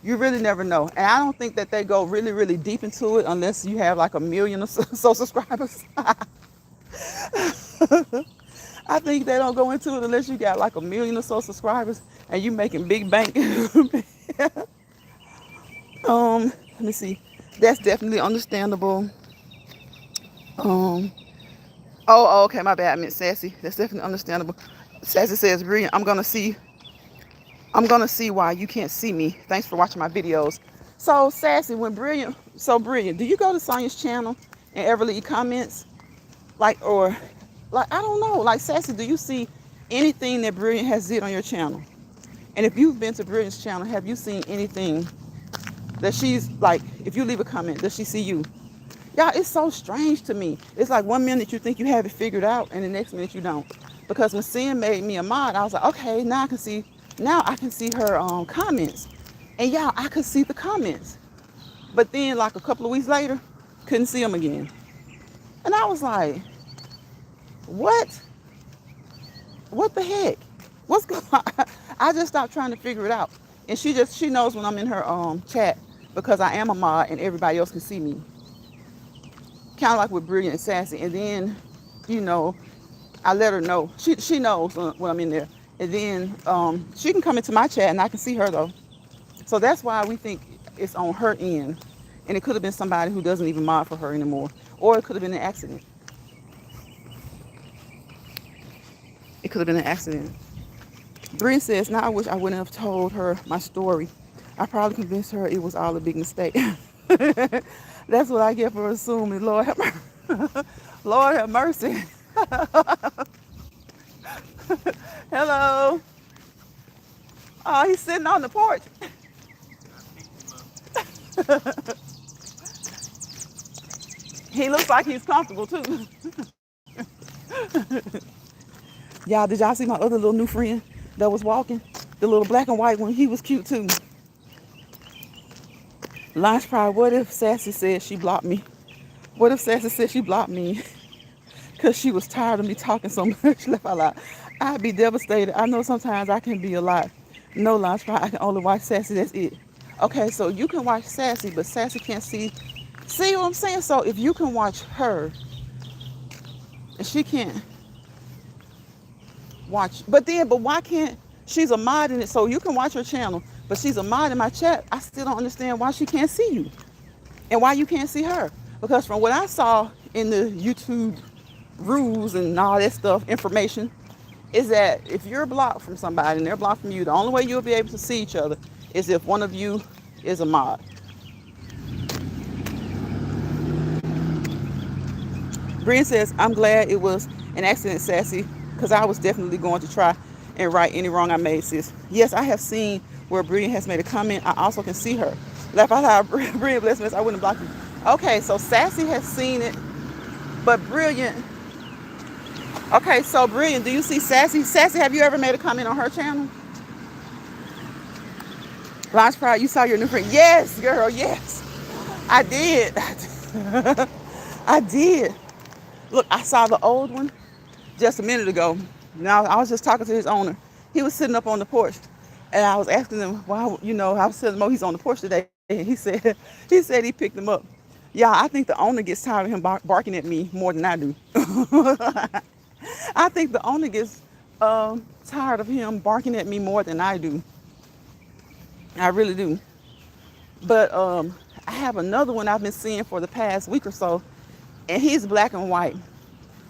You really never know. And I don't think that they go really, really deep into it unless you have like 1 million or so subscribers. I think they don't go into it unless you got like 1 million or so subscribers and you making big bank. Let me see. That's definitely understandable. Okay, my bad. I meant Sassy. That's definitely understandable. Sassy says, Brilliant, I'm gonna see why you can't see me. Thanks for watching my videos. So Sassy, Brilliant, do you go to Sonia's channel and ever leave comments? I don't know. Like Sassy, do you see anything that Brilliant has did on your channel? And if you've been to Brilliant's channel, have you seen anything that she's like, if you leave a comment, does she see you? Y'all, it's so strange to me. It's like 1 minute you think you have it figured out and the next minute you don't. Because when Sin made me a mod, I was like, okay, now I can see her comments. And y'all, I could see the comments. But then like a couple of weeks later, couldn't see them again. And I was like, what? What the heck? What's going on? I just stopped trying to figure it out. And she knows when I'm in her chat because I am a mod and everybody else can see me. Kind of like with Brilliant and Sassy. And then, I let her know. She knows when I'm in there. And then she can come into my chat and I can see her though. So that's why we think it's on her end. And it could have been somebody who doesn't even mod for her anymore. Or it could have been an accident. It could have been an accident. Bree says, now I wish I wouldn't have told her my story. I probably convinced her it was all a big mistake. That's what I get for assuming. Lord have mercy. Lord have mercy. Hello. Oh, he's sitting on the porch. He looks like he's comfortable too. Y'all, did y'all see my other little new friend that was walking? The little black and white one, he was cute too. Lunch Pride, what if Sassy said she blocked me? What if Sassy said she blocked me because she was tired of me talking so much? Left out loud. I'd be devastated. I know sometimes I can be a lot. No, Lunch Pride, I can only watch Sassy, that's it. Okay, so you can watch Sassy, but Sassy can't see. See what I'm saying? So if you can watch her, and she can't watch, but why can't, she's a mod in it, so you can watch her channel, but she's a mod in my chat. I still don't understand why she can't see you and why you can't see her. Because from what I saw in the YouTube rules and all that stuff, information, is that if you're blocked from somebody and they're blocked from you, the only way you'll be able to see each other is if one of you is a mod. Brian says, I'm glad it was an accident, Sassy, because I was definitely going to try and right any wrong I made, sis. Yes, I have seen where Brian has made a comment. I also can see her. Left out loud, Brian, bless me, I wouldn't block you. Okay, so Sassy has seen it, but Brilliant. Okay, so Brilliant, do you see Sassy? Sassy, have you ever made a comment on her channel? Launch Pride, you saw your new friend. Yes, girl, yes. I did. I did. Look, I saw the old one just a minute ago. Now I was just talking to his owner. He was sitting up on the porch, and I was asking him why. I was telling him, "Oh, he's on the porch today." And he said he picked him up. Yeah, I think the owner gets tired of him barking at me more than I do. I think the owner gets tired of him barking at me more than I do. I really do. But I have another one I've been seeing for the past week or so, and he's black and white.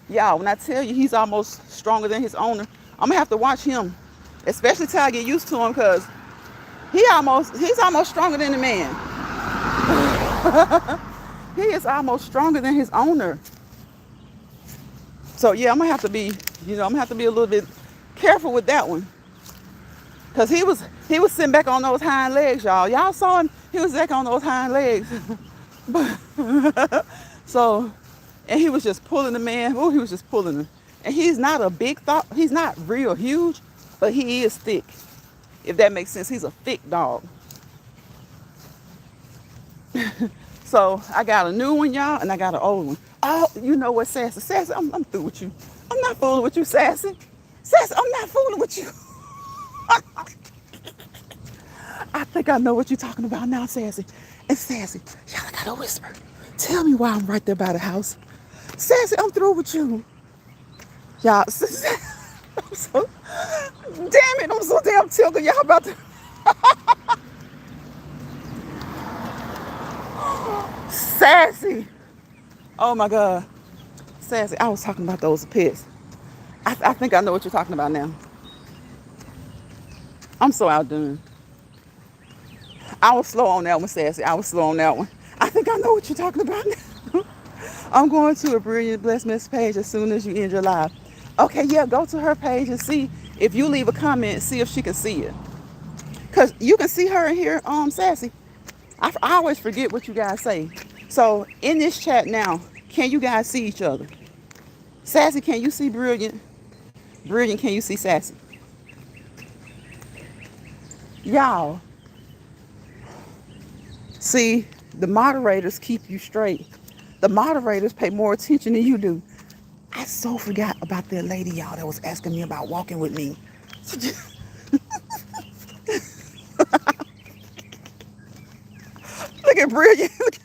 Y'all, when I tell you he's almost stronger than his owner, I'm gonna have to watch him, especially till I get used to him, cause he's almost stronger than the man. He is almost stronger than his owner. So yeah, I'm gonna have to be a little bit careful with that one, cause he was sitting back on those hind legs, y'all. Y'all saw him. He was back on those hind legs. But so, and he was just pulling the man. Oh, he was just pulling him. And he's not a big thought. He's not real huge, but he is thick. If that makes sense, he's a thick dog. So I got a new one, y'all, and I got an old one. Oh, you know what, Sassy? Sassy, I'm through with you. I'm not fooling with you, Sassy. Sassy, I'm not fooling with you. I think I know what you're talking about now, Sassy. And Sassy, y'all gotta whisper. Tell me why I'm right there by the house. Sassy, I'm through with you. Y'all, I'm so, damn it, I'm so damn tickled. Y'all about to, Sassy. Oh my God. Sassy, I was talking about those pets. I think I know what you're talking about now. I'm so outdone. I was slow on that one, Sassy. I was slow on that one. I think I know what you're talking about now. I'm going to a Brilliant Blessed Miss page as soon as you end your live. Okay, yeah, go to her page and see if you leave a comment, see if she can see it. Because you can see her in here, Sassy. I always forget what you guys say. So in this chat now, can you guys see each other? Sassy, can you see Brilliant? Brilliant, can you see Sassy? Y'all, see, the moderators keep you straight. The moderators pay more attention than you do. I so forgot about that lady, y'all, that was asking me about walking with me. Look at Brilliant.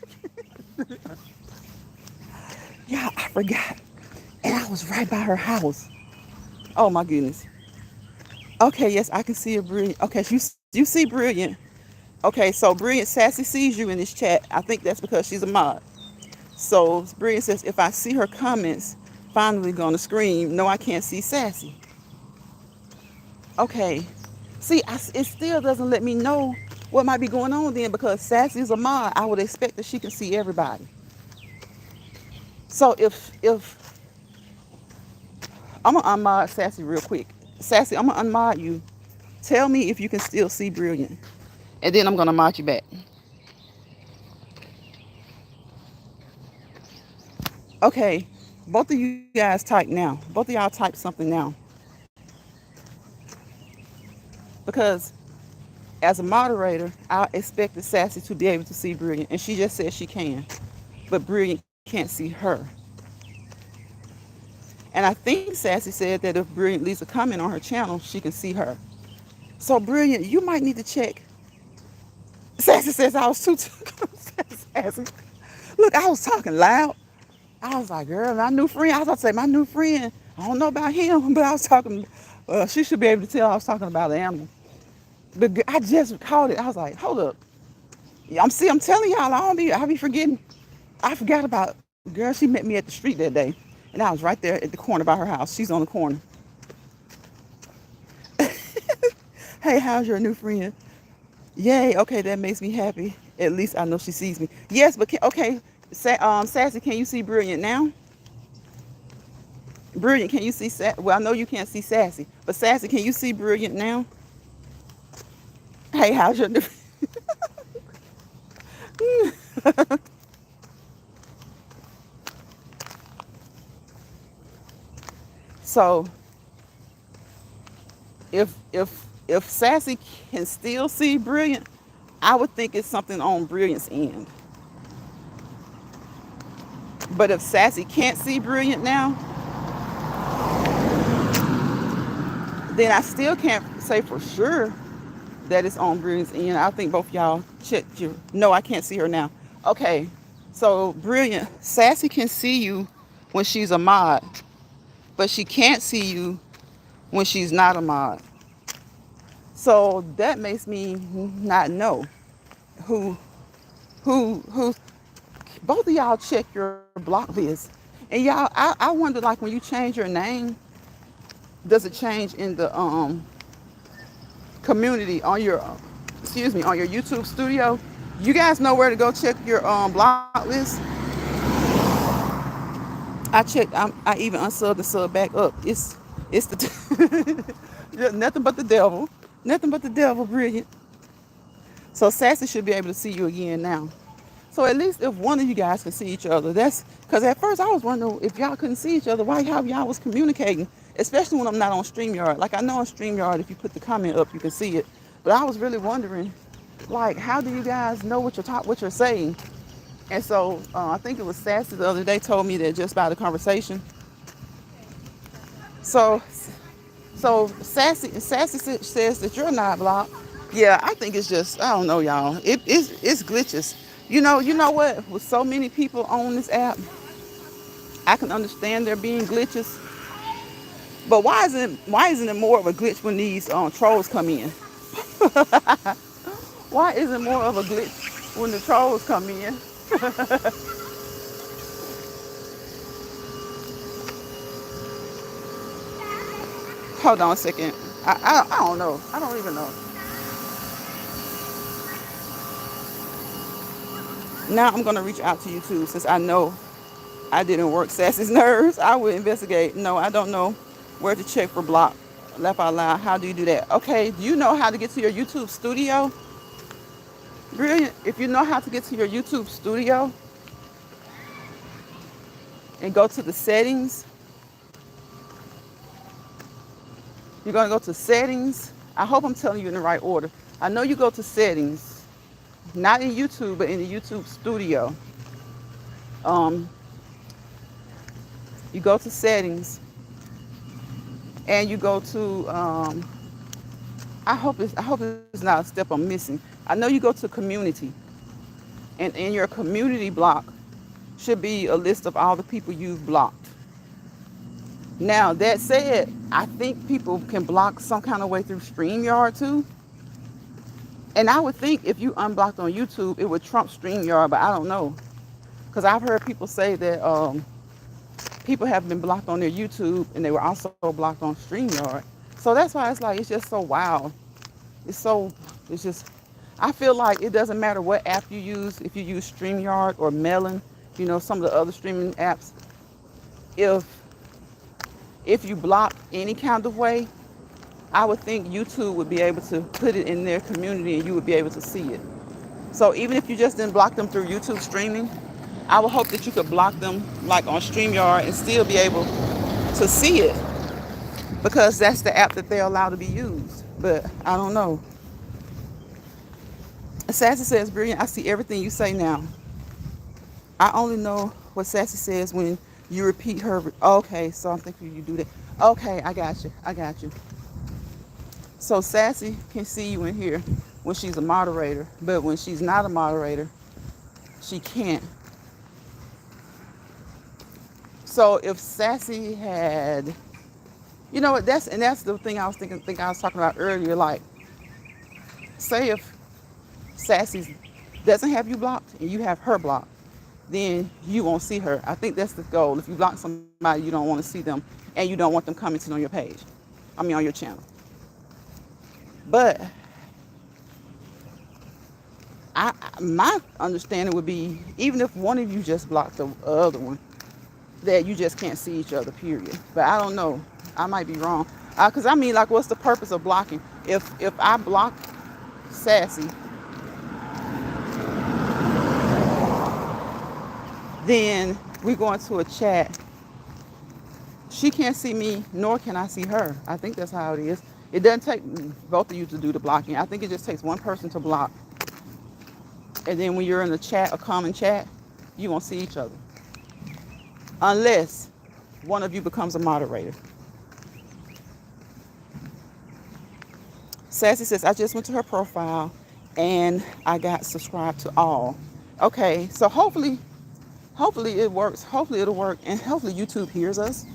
Yeah, I forgot. And I was right by her house. Oh my goodness. Okay, yes, I can see a Brilliant. Okay, you see Brilliant. Okay, so Brilliant, Sassy sees you in this chat. I think that's because she's a mod. So Brilliant says, if I see her comments, finally gonna scream, no, I can't see Sassy. Okay. See, it still doesn't let me know what might be going on then, because Sassy is a mod. I would expect that she can see everybody. So if I'm gonna unmod Sassy real quick. Sassy, I'm gonna unmod you. Tell me if you can still see Brilliant. And then I'm gonna mod you back. Okay, both of you guys type now. Both of y'all type something now. Because as a moderator, I expected Sassy to be able to see Brilliant. And she just said she can. But Brilliant can't see her. And I think Sassy said that if Brilliant leaves a comment on her channel, she can see her. So Brilliant, you might need to check. Sassy says I was too Sassy. Look, I was talking loud. I was like, girl, my new friend. I was about to say, my new friend. I don't know about him, but I was talking. She should be able to tell I was talking about the animal. But I just called it. I was like, hold up. I'm telling y'all, I be forgetting. I forgot about, girl, she met me at the street that day. And I was right there at the corner by her house. She's on the corner. Hey, how's your new friend? Yay, okay, that makes me happy. At least I know she sees me. Yes, but okay, Sassy, can you see Brilliant now? Brilliant, can you see well, I know you can't see Sassy, but Sassy, can you see Brilliant now? Hey, how's your new So if Sassy can still see Brilliant, I would think it's something on Brilliant's end. But if Sassy can't see Brilliant now, then I still can't say for sure that it's on Brilliant's end. I think both y'all check your. No, I can't see her now. Okay, so Brilliant, Sassy can see you when she's a mod, but she can't see you when she's not a mod. So that makes me not know who who. Both of y'all check your block list, and y'all, I wonder, like, when you change your name, does it change in the community on your excuse me, on your YouTube studio? You guys know where to go check your block list? I checked. I even unsubbed the sub back up. It's the nothing but the devil. Nothing but the devil. Brilliant. So Sassy should be able to see you again now. So at least if one of you guys can see each other, that's because at first I was wondering if y'all couldn't see each other, why y'all was communicating, especially when I'm not on StreamYard. Like, I know on StreamYard, if you put the comment up, you can see it. But I was really wondering, like, how do you guys know what you're saying? And so I think it was Sassy the other day told me that just by the conversation. So Sassy says that you're not blocked. Yeah, I think it's just, I don't know, y'all. It's glitches. You know what? With so many people on this app, I can understand there being glitches. But why isn't it more of a glitch when these trolls come in? Why isn't more of a glitch when the trolls come in? Hold on a second. I don't know. I don't even know. Now I'm gonna reach out to you too, since I know I didn't work Sassy's nerves. I will investigate. No, I don't know where to check for block. Laugh out loud. How do you do that? Okay, do you know how to get to your YouTube studio? Brilliant. If you know how to get to your YouTube studio and go to the settings, you're gonna go to settings. I hope I'm telling you in the right order. I know you go to settings, not in YouTube, but in the YouTube studio. Um, you go to settings and you go to I hope it's not a step I'm missing. I know you go to community, and in your community block should be a list of all the people you've blocked. Now that said, I think people can block some kind of way through StreamYard too. And I would think if you unblocked on YouTube, it would trump StreamYard, but I don't know. Because I've heard people say that people have been blocked on their YouTube and they were also blocked on StreamYard. So that's why it's just so wild. It's just, I feel like it doesn't matter what app you use, if you use StreamYard or Melon, some of the other streaming apps, if you block any kind of way, I would think YouTube would be able to put it in their community and you would be able to see it. So even if you just didn't block them through YouTube streaming, I would hope that you could block them like on StreamYard and still be able to see it, because that's the app that they're allowed to be used. But I don't know. Sassy says, Brilliant, I see everything you say now. I only know what Sassy says when you repeat her. Okay, so I'm thinking you do that. Okay, I got you. So Sassy can see you in here when she's a moderator, but when she's not a moderator, she can't. So if Sassy had, that's the thing I was talking about earlier. Like, say if Sassy doesn't have you blocked and you have her blocked, then you won't see her. I think that's the goal. If you block somebody, you don't want to see them and you don't want them commenting on your page. On your channel. But my understanding would be, even if one of you just blocked the other one, that you just can't see each other, period. But I don't know. I might be wrong. Because like, what's the purpose of blocking? If I block Sassy, then we go into a chat. She can't see me, nor can I see her. I think that's how it is. It doesn't take both of you to do the blocking. I think it just takes one person to block. And then when you're in a common chat, you won't see each other. unless one of you becomes a moderator. Sassy says, I just went to her profile and I got subscribed to all. Okay, so hopefully it works. Hopefully it'll work, and hopefully YouTube hears us,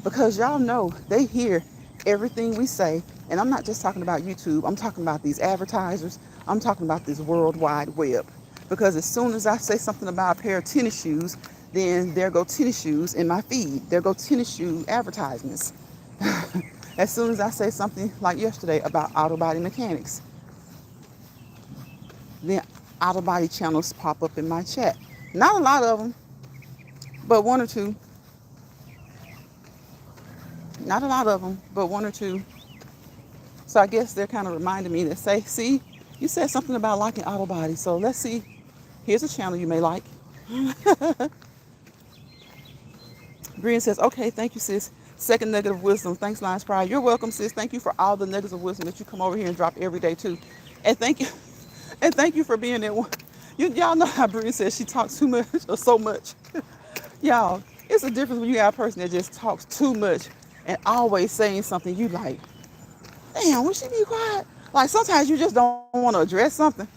because y'all know they hear everything we say. And I'm not just talking about YouTube. I'm talking about these advertisers. I'm talking about this World Wide Web. Because as soon as I say something about a pair of tennis shoes, then there go tennis shoes in my feed. There go tennis shoe advertisements. As soon as I say something like yesterday about auto body mechanics, then auto body channels pop up in my chat. Not a lot of them, but one or two. Not a lot of them, but one or two. So I guess they're kind of reminding me to say, see, you said something about liking auto body, so let's see. Here's a channel you may like. Brian says, okay, thank you, sis. Second nugget of wisdom. Thanks, Lions Pride. You're welcome, sis. Thank you for all the nuggets of wisdom that you come over here and drop every day, too. And thank you. And thank you for being there. Y'all know how Brian says she talks too much or so much. Y'all, it's a difference when you have a person that just talks too much and always saying something you like, damn, would she be quiet? Like, sometimes you just don't want to address something.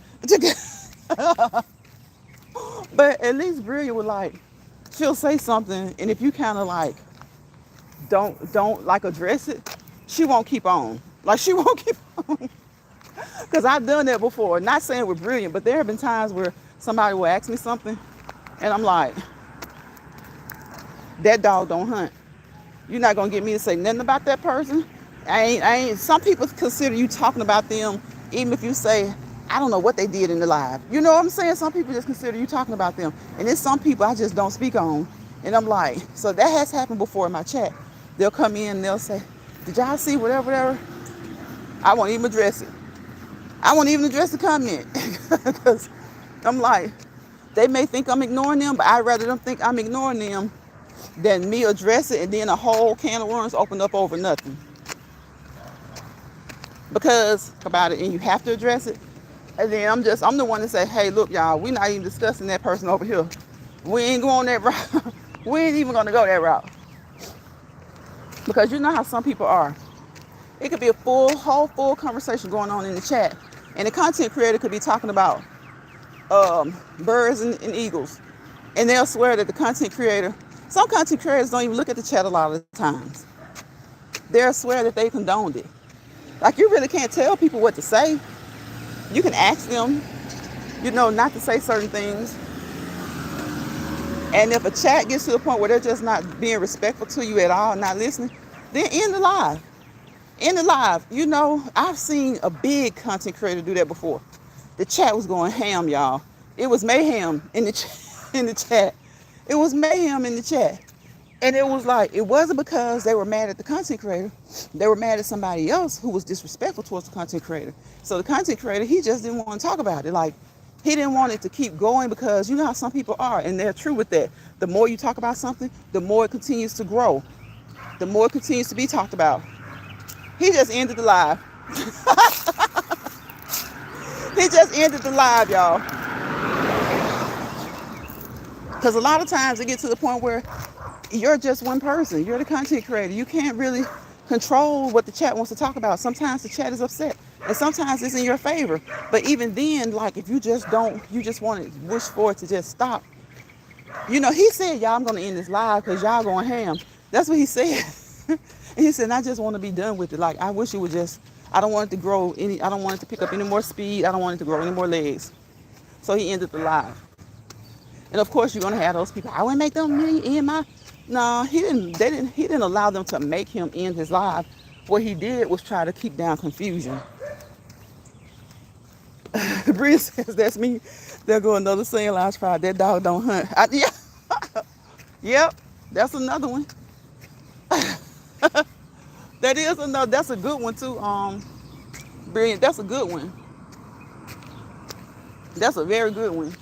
But at least Brilliant would, like, she'll say something, and if you kind of like don't like address it, she won't keep on. Like, she won't keep on. Because I've done that before. Not saying we're Brilliant, but there have been times where somebody will ask me something, and I'm like, that dog don't hunt. You're not gonna get me to say nothing about that person. I ain't. Some people consider you talking about them, even if you say, I don't know what they did in the live. You know what I'm saying? Some people just consider you talking about them. And there's some people I just don't speak on. And I'm like, so that has happened before in my chat. They'll come in and they'll say, did y'all see whatever? I won't even address it. I won't even address the comment. Because I'm like, they may think I'm ignoring them, but I'd rather them think I'm ignoring them than me address it and then a whole can of worms open up over nothing. Because about it, and you have to address it. And then I'm the one to say, hey, look, y'all, we're not even discussing that person over here. We ain't going that route. We ain't even gonna go that route. Because you know how some people are. It could be a full conversation going on in the chat. And the content creator could be talking about birds and eagles. And they'll swear that the content creator, some content creators don't even look at the chat a lot of the times. They'll swear that they condoned it. Like, you really can't tell people what to say. You can ask them, not to say certain things. And if a chat gets to the point where they're just not being respectful to you at all, not listening, then end the live. End the live. I've seen a big content creator do that before. The chat was going ham, y'all. It was mayhem in the chat. It was mayhem in the chat. And it was like, it wasn't because they were mad at the content creator. They were mad at somebody else who was disrespectful towards the content creator. So the content creator, he just didn't want to talk about it. Like, he didn't want it to keep going, because you know how some people are, and they're true with that. The more you talk about something, the more it continues to grow. The more it continues to be talked about. He just ended the live. He just ended the live, y'all. Because a lot of times it gets to the point where you're just one person. You're the content creator. You can't really control what the chat wants to talk about. Sometimes the chat is upset, and sometimes it's in your favor. But even then, like, if you just want to wish for it to just stop. He said, y'all, I'm going to end this live because y'all going ham. That's what he said. And he said, I just want to be done with it. Like, I wish it would just, I don't want it to grow I don't want it to pick up any more speed. I don't want it to grow any more legs. So he ended the live. And of course, you're going to have those people, I wouldn't make them end my... No, he didn't allow them to make him end his live. What he did was try to keep down confusion. Bree says, that's me. There go another saying last Friday, that dog don't hunt. Yep, that's another one. That's a good one too. Brilliant, that's a good one. That's a very good one.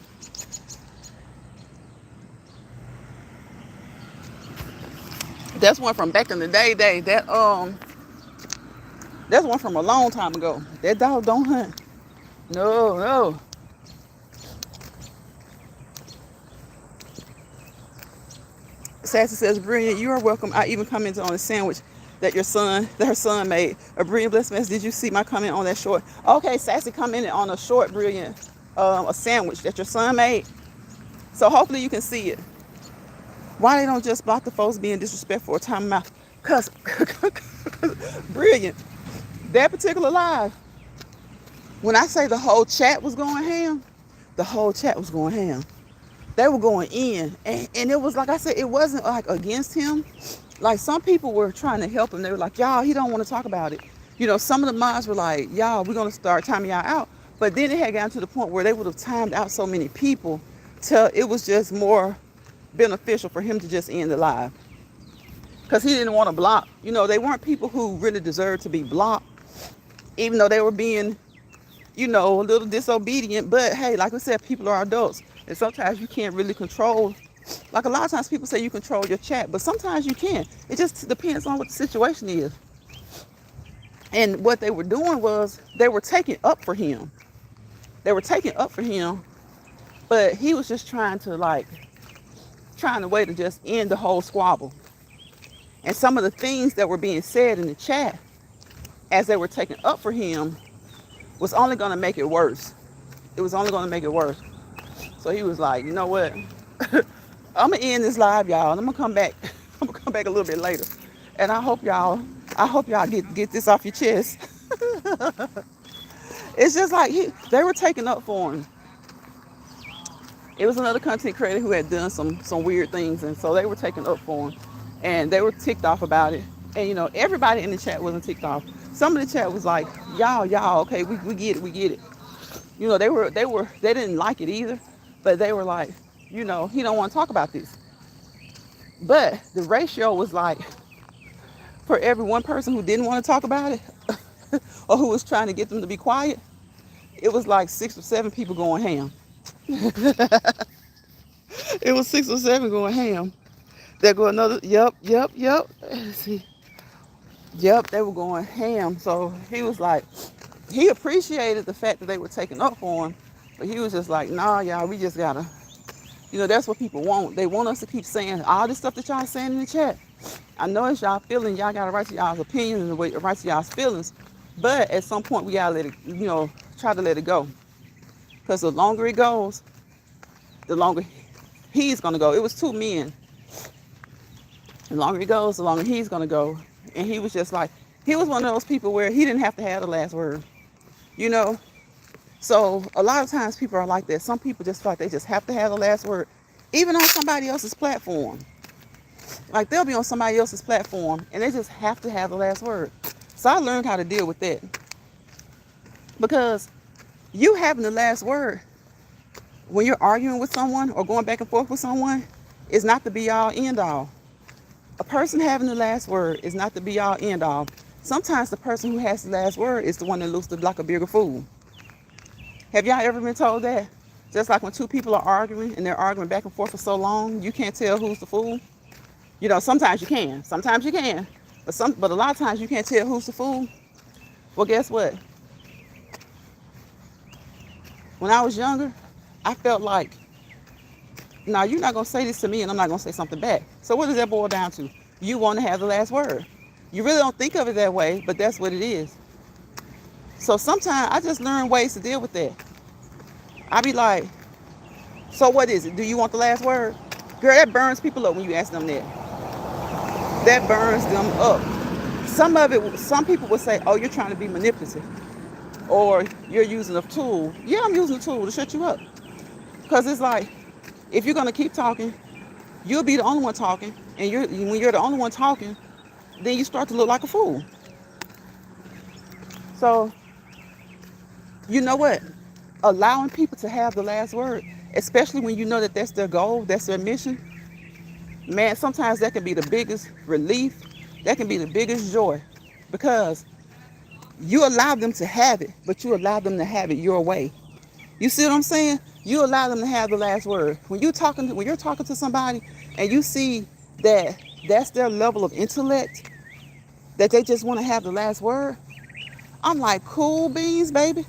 That's one from back in the day. That's one from a long time ago. That dog don't hunt. No. Sassy says, brilliant, you are welcome. I even commented on a sandwich that her son made. A brilliant blessed mess. Did you see my comment on that short? Okay, Sassy commented on a short, brilliant, a sandwich that your son made. So hopefully you can see it. Why they don't just block the folks being disrespectful or time them out? Cause brilliant. That particular live, when I say the whole chat was going ham, the whole chat was going ham. They were going in. And it was like I said, it wasn't like against him. Like some people were trying to help him. They were like, y'all, he don't want to talk about it. You know, some of the mods were like, y'all, we're going to start timing y'all out. But then it had gotten to the point where they would have timed out so many people till it was just more beneficial for him to just end the live. Because he didn't want to block. You know, they weren't people who really deserved to be blocked, even though they were being, you know, a little disobedient. But hey, like I said, people are adults. And sometimes you can't really control. Like a lot of times people say you control your chat, but sometimes you can't. It just depends on what the situation is. And what they were doing was they were taking up for him. They were taking up for him, but he was just trying to way to just end the whole squabble. And some of the things that were being said in the chat as they were taking up for him was only going to make it worse. It was only going to make it worse. So he was like, you know what? I'm going to end this live, y'all, and I'm going to come back. I'm going to come back a little bit later. And I hope y'all get this off your chest. It's just like they were taking up for him. It was another content creator who had done some weird things, and so they were taking up for him. And they were ticked off about it. And, you know, everybody in the chat wasn't ticked off. Some of the chat was like, y'all, okay, we get it. You know, they didn't like it either. But they were like, you know, he don't want to talk about this. But the ratio was like, for every one person who didn't want to talk about it, or who was trying to get them to be quiet, it was like 6 or 7 people going ham. It was 6 or 7 going ham. There go another, yep. Let's see. Yep, they were going ham. So he was like, he appreciated the fact that they were taking up for him, but he was just like, nah, y'all, we just gotta, you know, that's what people want. They want us to keep saying all this stuff that y'all saying in the chat. I know it's y'all feeling, y'all gotta write to y'all's opinions and write to y'all's feelings, but at some point we gotta let it, you know, try to let it go. Because the longer it goes, the longer he's gonna go. It was 2 men. The longer it goes, the longer he's gonna go. And he was just like, he was one of those people where he didn't have to have the last word, you know? So a lot of times people are like that. Some people just feel like they just have to have the last word, even on somebody else's platform. Like they'll be on somebody else's platform and they just have to have the last word. So I learned how to deal with that. Because you having the last word when you're arguing with someone or going back and forth with someone is not the be all end all. A person having the last word is not the be all end all. Sometimes the person who has the last word is the one that looks like a bigger fool. Have y'all ever been told that? Just like when 2 people are arguing and they're arguing back and forth for so long, you can't tell who's the fool. You know, sometimes you can. But a lot of times you can't tell who's the fool. Well, guess what? When I was younger, I felt like, now you're not going to say this to me and I'm not going to say something back. So what does that boil down to? You want to have the last word. You really don't think of it that way, but that's what it is. So sometimes I just learn ways to deal with that. I be like, so what is it? Do you want the last word? Girl, that burns people up when you ask them that. That burns them up. Some people will say, oh, you're trying to be manipulative. Or you're using a tool. Yeah, I'm using a tool to shut you up. Because it's like, if you're going to keep talking, you'll be the only one talking. And when you're the only one talking, then you start to look like a fool. So, you know what? Allowing people to have the last word, especially when you know that that's their goal, that's their mission, man, sometimes that can be the biggest relief. That can be the biggest joy. Because you allow them to have it, but you allow them to have it your way. You see what I'm saying? You allow them to have the last word. When you're talking to somebody and you see that that's their level of intellect, that they just want to have the last word, I'm like, cool beans, baby.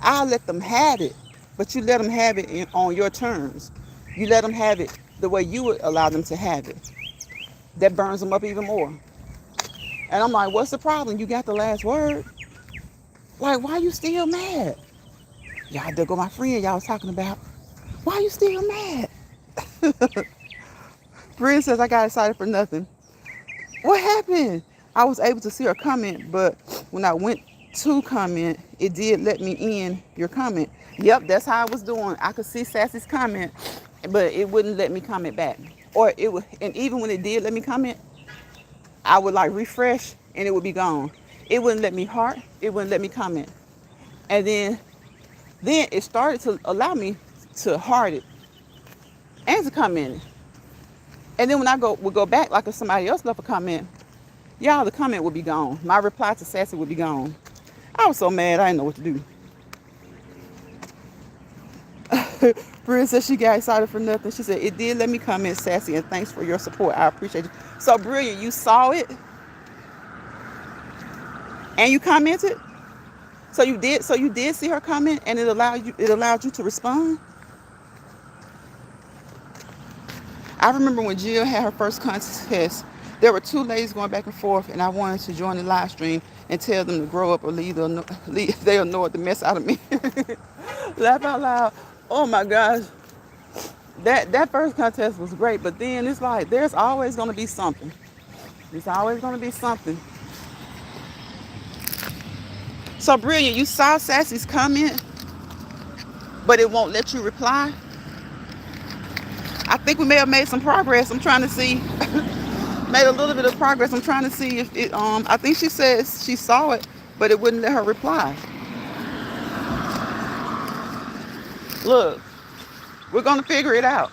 I'll let them have it, but you let them have it on your terms. You let them have it the way you would allow them to have it. That burns them up even more. And I'm like, what's the problem? You got the last word. Like, why you still mad? Y'all, there go my friend y'all was talking about. Why you still mad? Brian says, I got excited for nothing. What happened? I was able to see her comment, but when I went to comment, it did let me in your comment. Yep, that's how I was doing. I could see Sassy's comment, but it wouldn't let me comment back. Or it would, and even when it did let me comment, I would like refresh and it would be gone. It wouldn't let me heart, it wouldn't let me comment. And then it started to allow me to heart it and to comment it. And then when I would go back, like if somebody else left a comment, y'all, the comment would be gone. My reply to Sassy would be gone. I was so mad, I didn't know what to do. Bria said she got excited for nothing. She said, it did let me comment, Sassy, and thanks for your support. I appreciate it. So brilliant, you saw it and you commented? So you did see her comment and it allowed you to respond? I remember when Jill had her first contest, there were two ladies going back and forth, and I wanted to join the live stream and tell them to grow up or they annoyed the mess out of me. Laugh out loud. Oh my gosh. That first contest was great, but then it's like there's always going to be something. There's always going to be something. So brilliant, you saw Sassy's comment, but it won't let you reply. I think we may have made some progress. I'm trying to see. Made a little bit of progress. I'm trying to see if it, I think she says she saw it, but it wouldn't let her reply. Look, we're going to figure it out.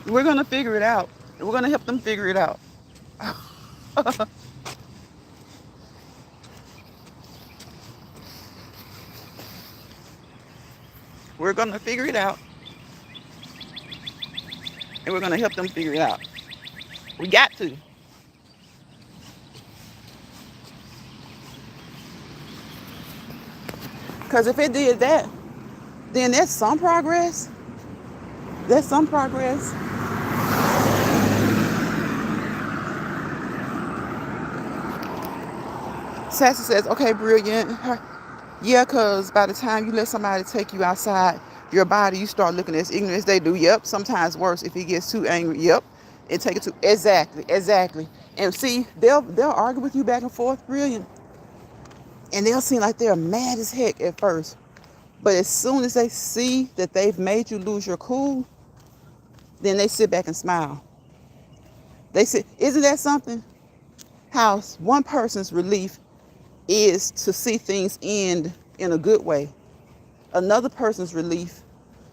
We're going to figure it out. We're going to help them figure it out. We're going to figure it out. And we're going to help them figure it out. We got to. Because if it did that, then there's some progress. There's some progress. Sassy says, okay, brilliant. Yeah, because by the time you let somebody take you outside your body, you start looking as ignorant as they do. Yep, sometimes worse if he gets too angry. Yep, and take it to exactly. And see, they'll argue with you back and forth, brilliant. And they'll seem like they're mad as heck at first. But as soon as they see that they've made you lose your cool, then they sit back and smile. They say, isn't that something? How one person's relief is to see things end in a good way. Another person's relief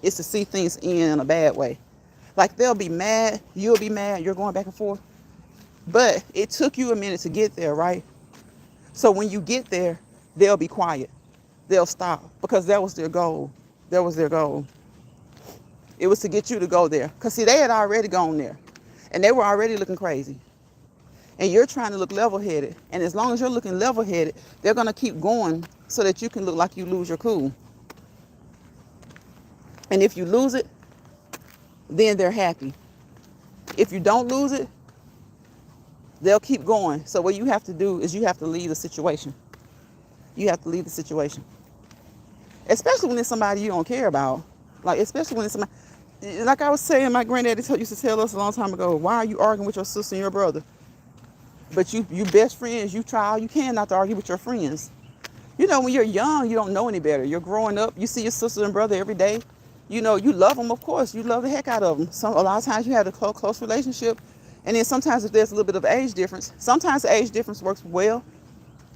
is to see things end in a bad way. Like they'll be mad, you'll be mad, you're going back and forth. But it took you a minute to get there, right? So when you get there, they'll be quiet. They'll stop because that was their goal. That was their goal. It was to get you to go there. Because see, they had already gone there. And they were already looking crazy. And you're trying to look level-headed. And as long as you're looking level-headed, they're going to keep going so that you can look like you lose your cool. And if you lose it, then they're happy. If you don't lose it, they'll keep going. So what you have to do is you have to leave the situation. You have to leave the situation. Especially when it's somebody you don't care about. Like, especially when it's somebody, like I was saying, my granddaddy used to tell us a long time ago, why are you arguing with your sister and your brother? But you best friends, you try all you can not to argue with your friends. You know, when you're young, you don't know any better. You're growing up, you see your sister and brother every day. You know, you love them, of course. You love the heck out of them. A lot of times you have a close relationship. And then sometimes if there's a little bit of age difference, sometimes the age difference works well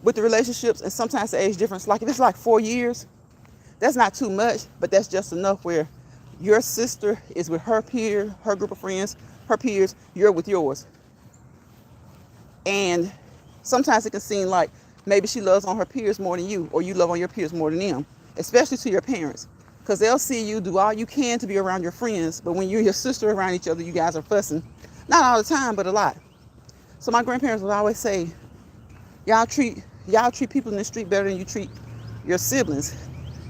with the relationships. And sometimes the age difference, like if it's like 4 years, that's not too much, but that's just enough where your sister is with her peer, her group of friends, her peers, you're with yours. And sometimes it can seem like maybe she loves on her peers more than you, or you love on your peers more than them, especially to your parents. Because they'll see you do all you can to be around your friends, but when you and your sister are around each other, you guys are fussing. Not all the time, but a lot. So my grandparents would always say, y'all treat people in the street better than you treat your siblings.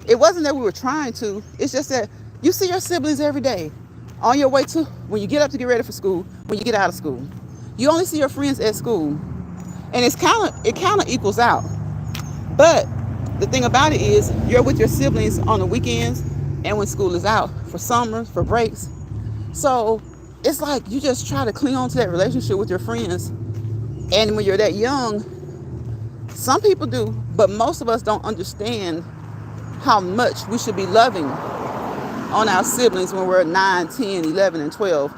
It wasn't that we were trying to, it's just that You see your siblings every day. On your way to, when you get up to get ready for school, when you get out of school. You only see your friends at school. And it kind of equals out. But the thing about it is you're with your siblings on the weekends and when school is out for summers, for breaks. So it's like you just try to cling on to that relationship with your friends. And when you're that young, some people do, but most of us don't understand how much we should be loving on our siblings when we're 9, 10, 11, and 12.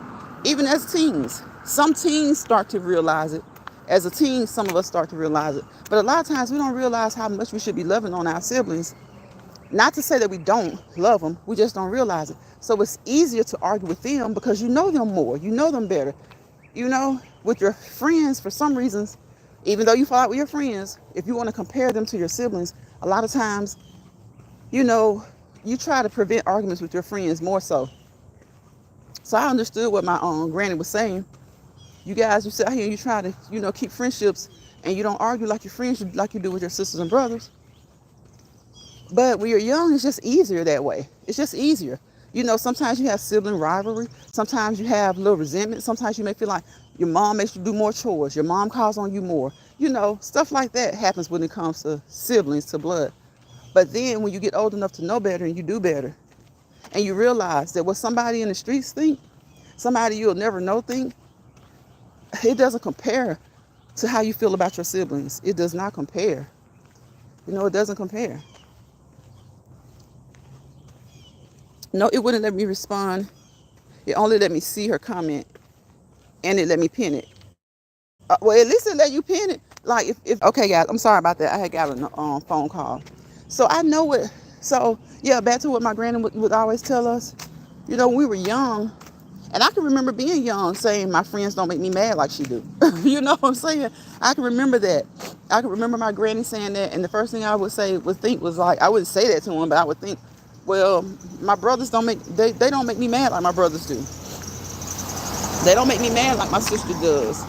Even as teens. Some teens start to realize it. As a teen, some of us start to realize it. But a lot of times we don't realize how much we should be loving on our siblings. Not to say that we don't love them, we just don't realize it. So it's easier to argue with them because you know them more, you know them better. You know, with your friends, for some reasons, even though you fall out with your friends, if you want to compare them to your siblings, a lot of times, you know, you try to prevent arguments with your friends more so. So I understood what my granny was saying. You guys, you sit out here and you try to, keep friendships and you don't argue like your friends, like you do with your sisters and brothers. But when you're young, it's just easier that way. It's just easier. Sometimes you have sibling rivalry. Sometimes you have a little resentment. Sometimes you may feel like your mom makes you do more chores. Your mom calls on you more. Stuff like that happens when it comes to siblings, to blood. But then when you get old enough to know better and you do better, and you realize that what somebody in the streets think, somebody you'll never know think, it doesn't compare to how you feel about your siblings. It does not compare. It doesn't compare. No, it wouldn't let me respond. It only let me see her comment, and it let me pin it. Well, at least it let you pin it. Like, if okay, guys, I'm sorry about that. I had got a phone call. So I know what, so yeah, back to what my granny would always tell us. When we were young, and I can remember being young saying my friends don't make me mad like she do. You know what I'm saying? I can remember that. I can remember my granny saying that, and the first thing I would think was like, I wouldn't say that to him, but I would think, well, my brothers they don't make me mad like my brothers do. They don't make me mad like my sister does.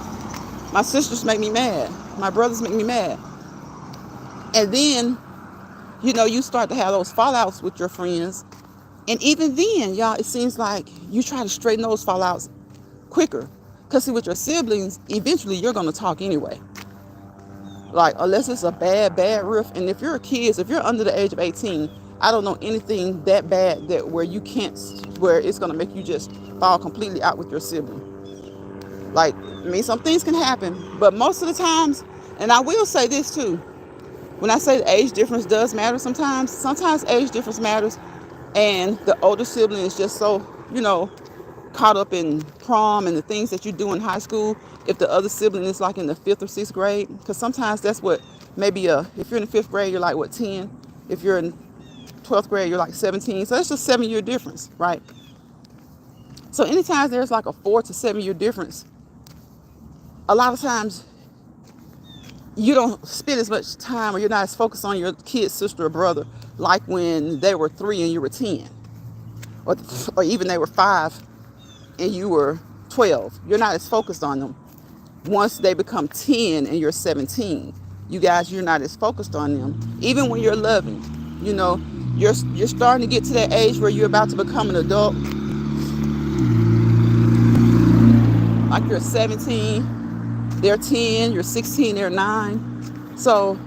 My sisters make me mad. My brothers make me mad. And then, you start to have those fallouts with your friends. And even then, y'all, it seems like you try to straighten those fallouts quicker. Because see, with your siblings, eventually you're going to talk anyway. Like, unless it's a bad riff. And if you're if you're under the age of 18, I don't know anything that bad where it's going to make you just fall completely out with your sibling. Like, some things can happen, but most of the times, and I will say this too, when I say the age difference does matter sometimes age difference matters, and the older sibling is just so, caught up in prom and the things that you do in high school, if the other sibling is like in the 5th or 6th grade, because sometimes that's what, maybe if you're in the 5th grade, you're like, 10? If you're in 12th grade, you're like 17. So that's just 7-year difference, right? So anytime there's like a 4 to 7-year difference, a lot of times you don't spend as much time, or you're not as focused on your kid's sister or brother like when they were 3 and you were 10, or even they were 5 and you were 12. You're not as focused on them. Once they become 10 and you're 17, you're not as focused on them. Even when you're loving, you're starting to get to that age where you're about to become an adult. Like, you're 17, they're 10, you're 16, they're 9. So,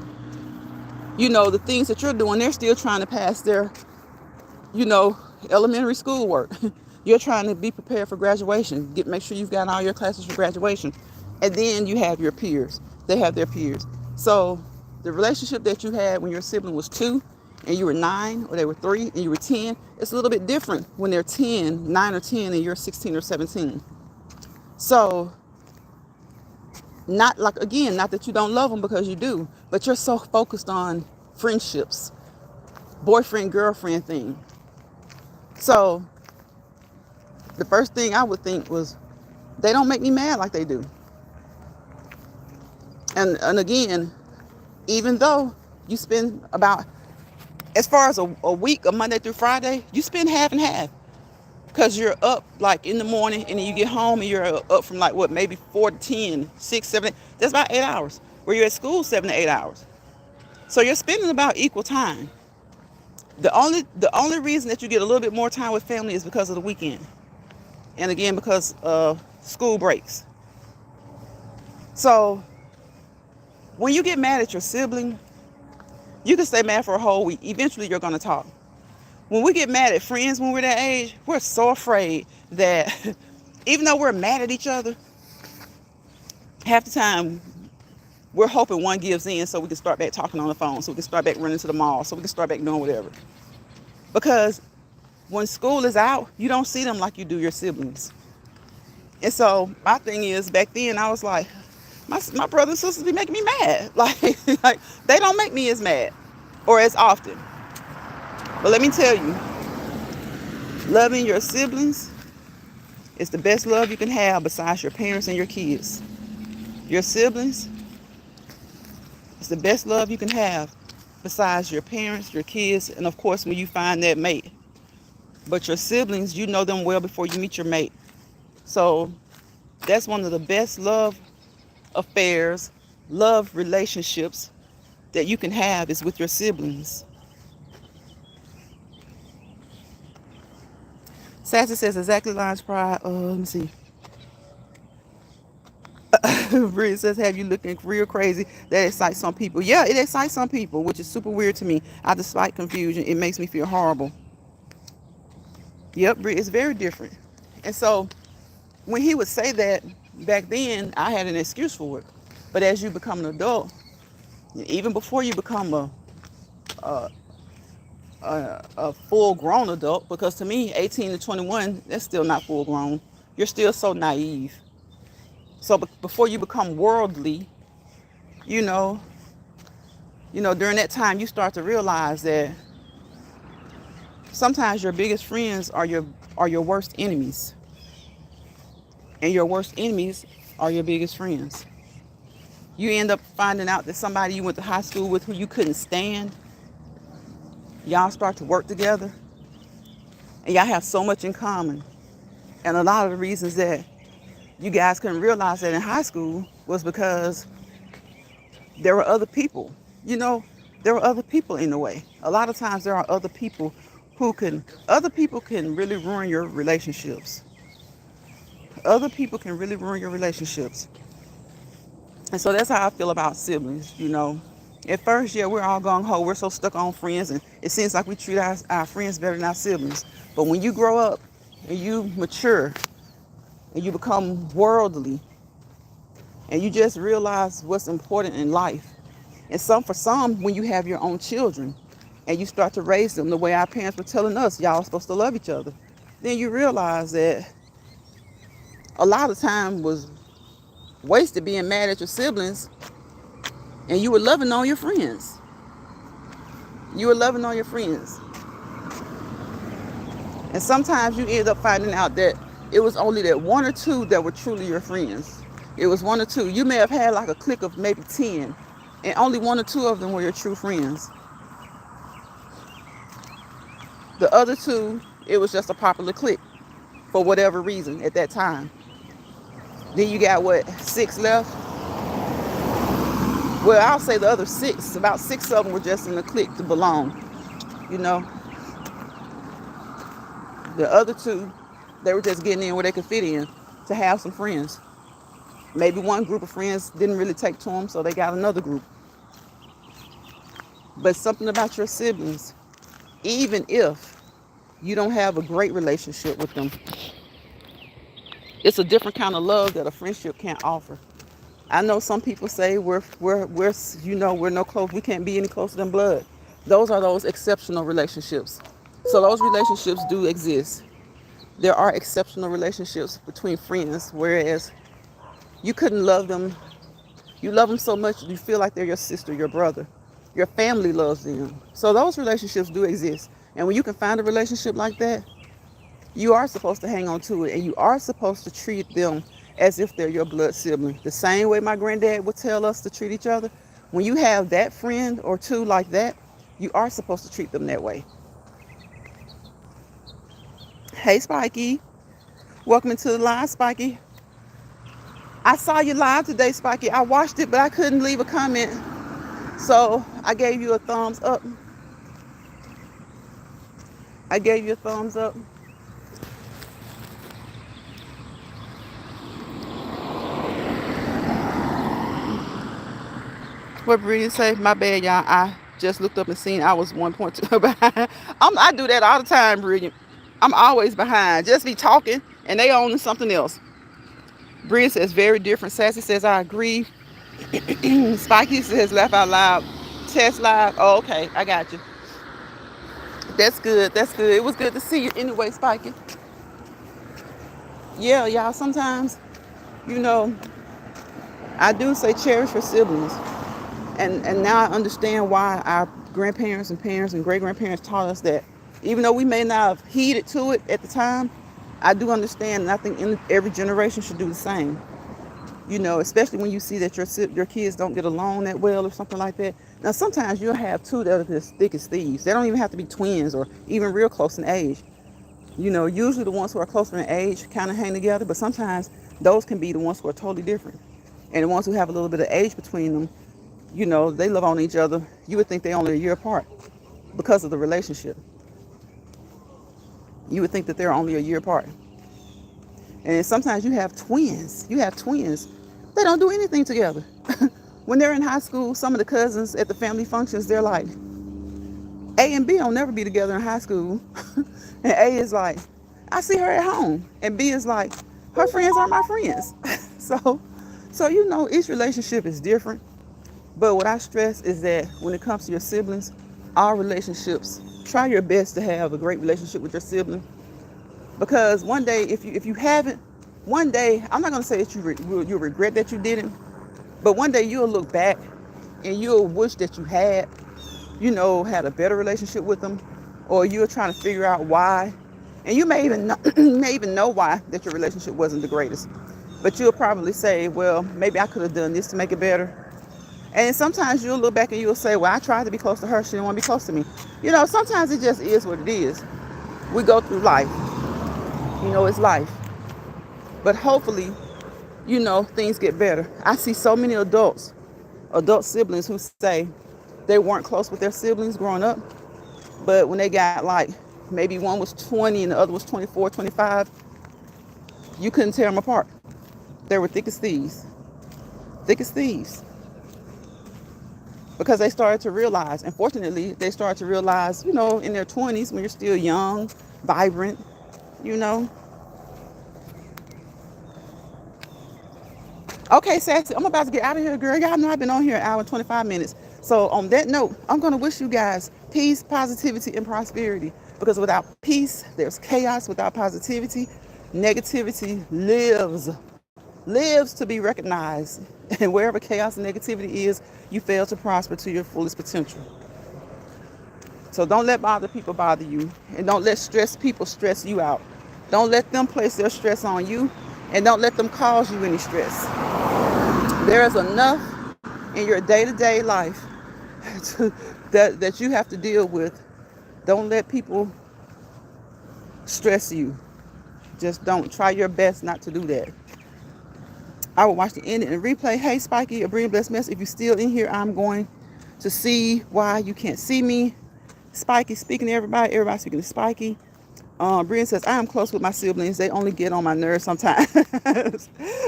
the things that you're doing, they're still trying to pass their, elementary school work. You're trying to be prepared for graduation. Make sure you've got all your classes for graduation. And then you have your peers. They have their peers. So the relationship that you had when your sibling was 2 and you were 9, or they were 3 and you were 10, it's a little bit different when they're 9 or 10 and you're 16 or 17. So, not that you don't love them, because you do, but you're so focused on friendships, boyfriend, girlfriend thing. So the first thing I would think was, they don't make me mad like they do. And again, even though you spend about, as far as a week, a Monday through Friday, you spend half and half. Because you're up like in the morning, and then you get home and you're up from like maybe 4 to 10, 6, 7, 8. That's about 8 hours. Where you're at school 7 to 8 hours. So you're spending about equal time. The only reason that you get a little bit more time with family is because of the weekend. And again, because of school breaks. So when you get mad at your sibling, you can stay mad for a whole week. Eventually you're gonna talk. When we get mad at friends when we're that age, we're so afraid that even though we're mad at each other, half the time we're hoping one gives in so we can start back talking on the phone, so we can start back running to the mall, so we can start back doing whatever. Because when school is out, you don't see them like you do your siblings. And so my thing is, back then I was like, my brothers and sisters be making me mad. Like they don't make me as mad or as often. But let me tell you, loving your siblings is the best love you can have besides your parents and your kids. Your siblings is the best love you can have besides your parents, your kids, and of course when you find that mate. But your siblings, you know them well before you meet your mate. So that's one of the best love affairs, love relationships that you can have is with your siblings. Sassy says exactly lines pride. Let me see. Bridget says, have you looking real crazy? That excites some people. Yeah, it excites some people, which is super weird to me. I despite confusion. It makes me feel horrible. Yep, Bridget, it's very different. And so when he would say that back then, I had an excuse for it. But as you become an adult, even before you become a full-grown adult, because to me, 18 to 21, that's still not full-grown. You're still so naive. So before you become worldly, you know, during that time, you start to realize that sometimes your biggest friends are your worst enemies, and your worst enemies are your biggest friends. You end up finding out that somebody you went to high school with who you couldn't stand, y'all start to work together, and y'all have so much in common. And a lot of the reasons that you guys couldn't realize that in high school was because there were other people. There were other people in the way. A lot of times there are other people other people can really ruin your relationships. Other people can really ruin your relationships. And so that's how I feel about siblings, At first, yeah, we're all gung-ho. We're so stuck on friends, and it seems like we treat our friends better than our siblings. But when you grow up and you mature and you become worldly and you just realize what's important in life, and for some, when you have your own children and you start to raise them the way our parents were telling us, y'all are supposed to love each other, then you realize that a lot of time was wasted being mad at your siblings, and you were loving on your friends. You were loving on your friends. And sometimes you end up finding out that it was only that one or two that were truly your friends. It was one or two. You may have had like a clique of maybe 10, and only one or two of them were your true friends. The other two, it was just a popular clique for whatever reason at that time. Then you got 6 left? Well, I'll say the other 6, about 6 of them were just in the clique to belong, The other 2, they were just getting in where they could fit in to have some friends. Maybe one group of friends didn't really take to them, so they got another group. But something about your siblings, even if you don't have a great relationship with them, it's a different kind of love that a friendship can't offer. I know some people say we're no close, we can't be any closer than blood. Those are those exceptional relationships. So those relationships do exist. There are exceptional relationships between friends, whereas you couldn't love them. You love them so much you feel like they're your sister, your brother. Your family loves them. So those relationships do exist. And when you can find a relationship like that, you are supposed to hang on to it, and you are supposed to treat them as if they're your blood sibling. The same way my granddad would tell us to treat each other. When you have that friend or two like that, you are supposed to treat them that way. Hey, Spiky. Welcome into the live, Spiky. I saw you live today, Spiky. I watched it, but I couldn't leave a comment. So I gave you a thumbs up. I gave you a thumbs up. What Brady say? My bad, y'all. I just looked up and seen I was 1.2 behind. I do that all the time, Brilliant. I'm always behind. Just be talking and they own something else. Bria says very different. Sassy says I agree. Spiky says laugh out loud. Test live. Oh, okay. I got you. That's good. That's good. It was good to see you anyway, Spiky. Yeah, y'all. Sometimes, you know, I do say cherish your siblings. And now I understand why our grandparents and parents and great grandparents taught us that. Even though we may not have heeded to it at the time, I do understand, and I think every generation should do the same. You know, especially when you see that your kids don't get along that well or something like that. Now, sometimes you'll have two that are as thick as thieves. They don't even have to be twins or even real close in age. You know, usually the ones who are closer in age kind of hang together, but sometimes those can be the ones who are totally different. And the ones who have a little bit of age between them, you know, they love on each other. You would think they're only a year apart because of the relationship. You would think that they're only a year apart. And sometimes you have twins. You have twins. They don't do anything together. When they're in high school, some of the cousins at the family functions, they're like, A and B don't never be together in high school. And A is like, I see her at home. And B is like, her friends are my friends. So you know, each relationship is different. But what I stress is that when it comes to your siblings, all relationships, try your best to have a great relationship with your sibling. Because one day, if you haven't, one day, I'm not going to say that you'll regret that you didn't, but one day you'll look back and you'll wish that you had, you know, had a better relationship with them, or you're trying to figure out why. And you may even know why that your relationship wasn't the greatest. But you'll probably say, well, maybe I could have done this to make it better. And sometimes you'll look back and you'll say, well, I tried to be close to her. She didn't want to be close to me. You know, sometimes it just is what it is. We go through life. You know, it's life. But hopefully, you know, things get better. I see so many adult siblings who say they weren't close with their siblings growing up. But when they got like, maybe one was 20 and the other was 24, 25, you couldn't tear them apart. They were thick as thieves. Thick as thieves. Because they started to realize, unfortunately, they started to realize, you know, in their 20s when you're still young, vibrant, you know. Okay, Sassy, I'm about to get out of here, girl. Y'all know I've been on here an hour and 25 minutes. So on that note, I'm going to wish you guys peace, positivity, and prosperity. Because without peace, there's chaos. Without positivity, negativity lives to be recognized. And wherever chaos and negativity is, you fail to prosper to your fullest potential. So don't let other people bother you. And don't let stress people stress you out. Don't let them place their stress on you. And don't let them cause you any stress. There is enough in your day-to-day life that you have to deal with. Don't let people stress you. Just don't. Try your best not to do that. I will watch the ending and replay. Hey, Spiky, a brilliant blessed mess. If you're still in here, I'm going to see why you can't see me. Spiky speaking to everybody. Everybody speaking to Spiky. Brian says, I am close with my siblings. They only get on my nerves sometimes.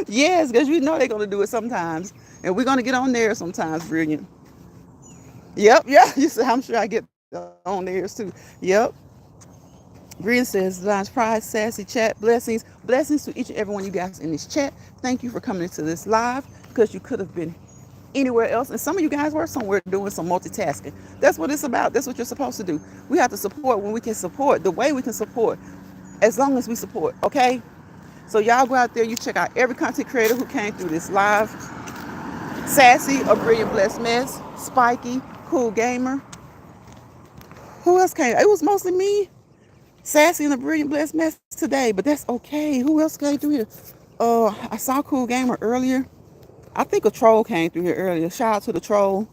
Yes, because you know they're going to do it sometimes. And we're going to get on there sometimes, Brilliant. Yep, yeah. You said, I'm sure I get on theirs too. Yep. Green says, Lines Pride, Sassy Chat, blessings. Blessings to each and every one of you guys in this chat. Thank you for coming into this live because you could have been anywhere else. And some of you guys were somewhere doing some multitasking. That's what it's about. That's what you're supposed to do. We have to support when we can support, the way we can support, as long as we support, okay? So y'all go out there, you check out every content creator who came through this live. Sassy, a brilliant blessed mess. Spiky, cool gamer. Who else came? It was mostly me. Sassy and a brilliant blessed mess today, but that's okay. Who else came through here? I saw Cool Gamer earlier. I think a troll came through here earlier. Shout out to the troll.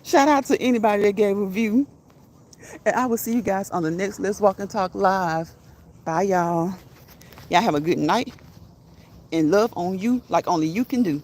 Shout out to anybody that gave a view. And I will see you guys on the next Let's Walk and Talk Live. Bye, y'all. Y'all have a good night. And love on you like only you can do.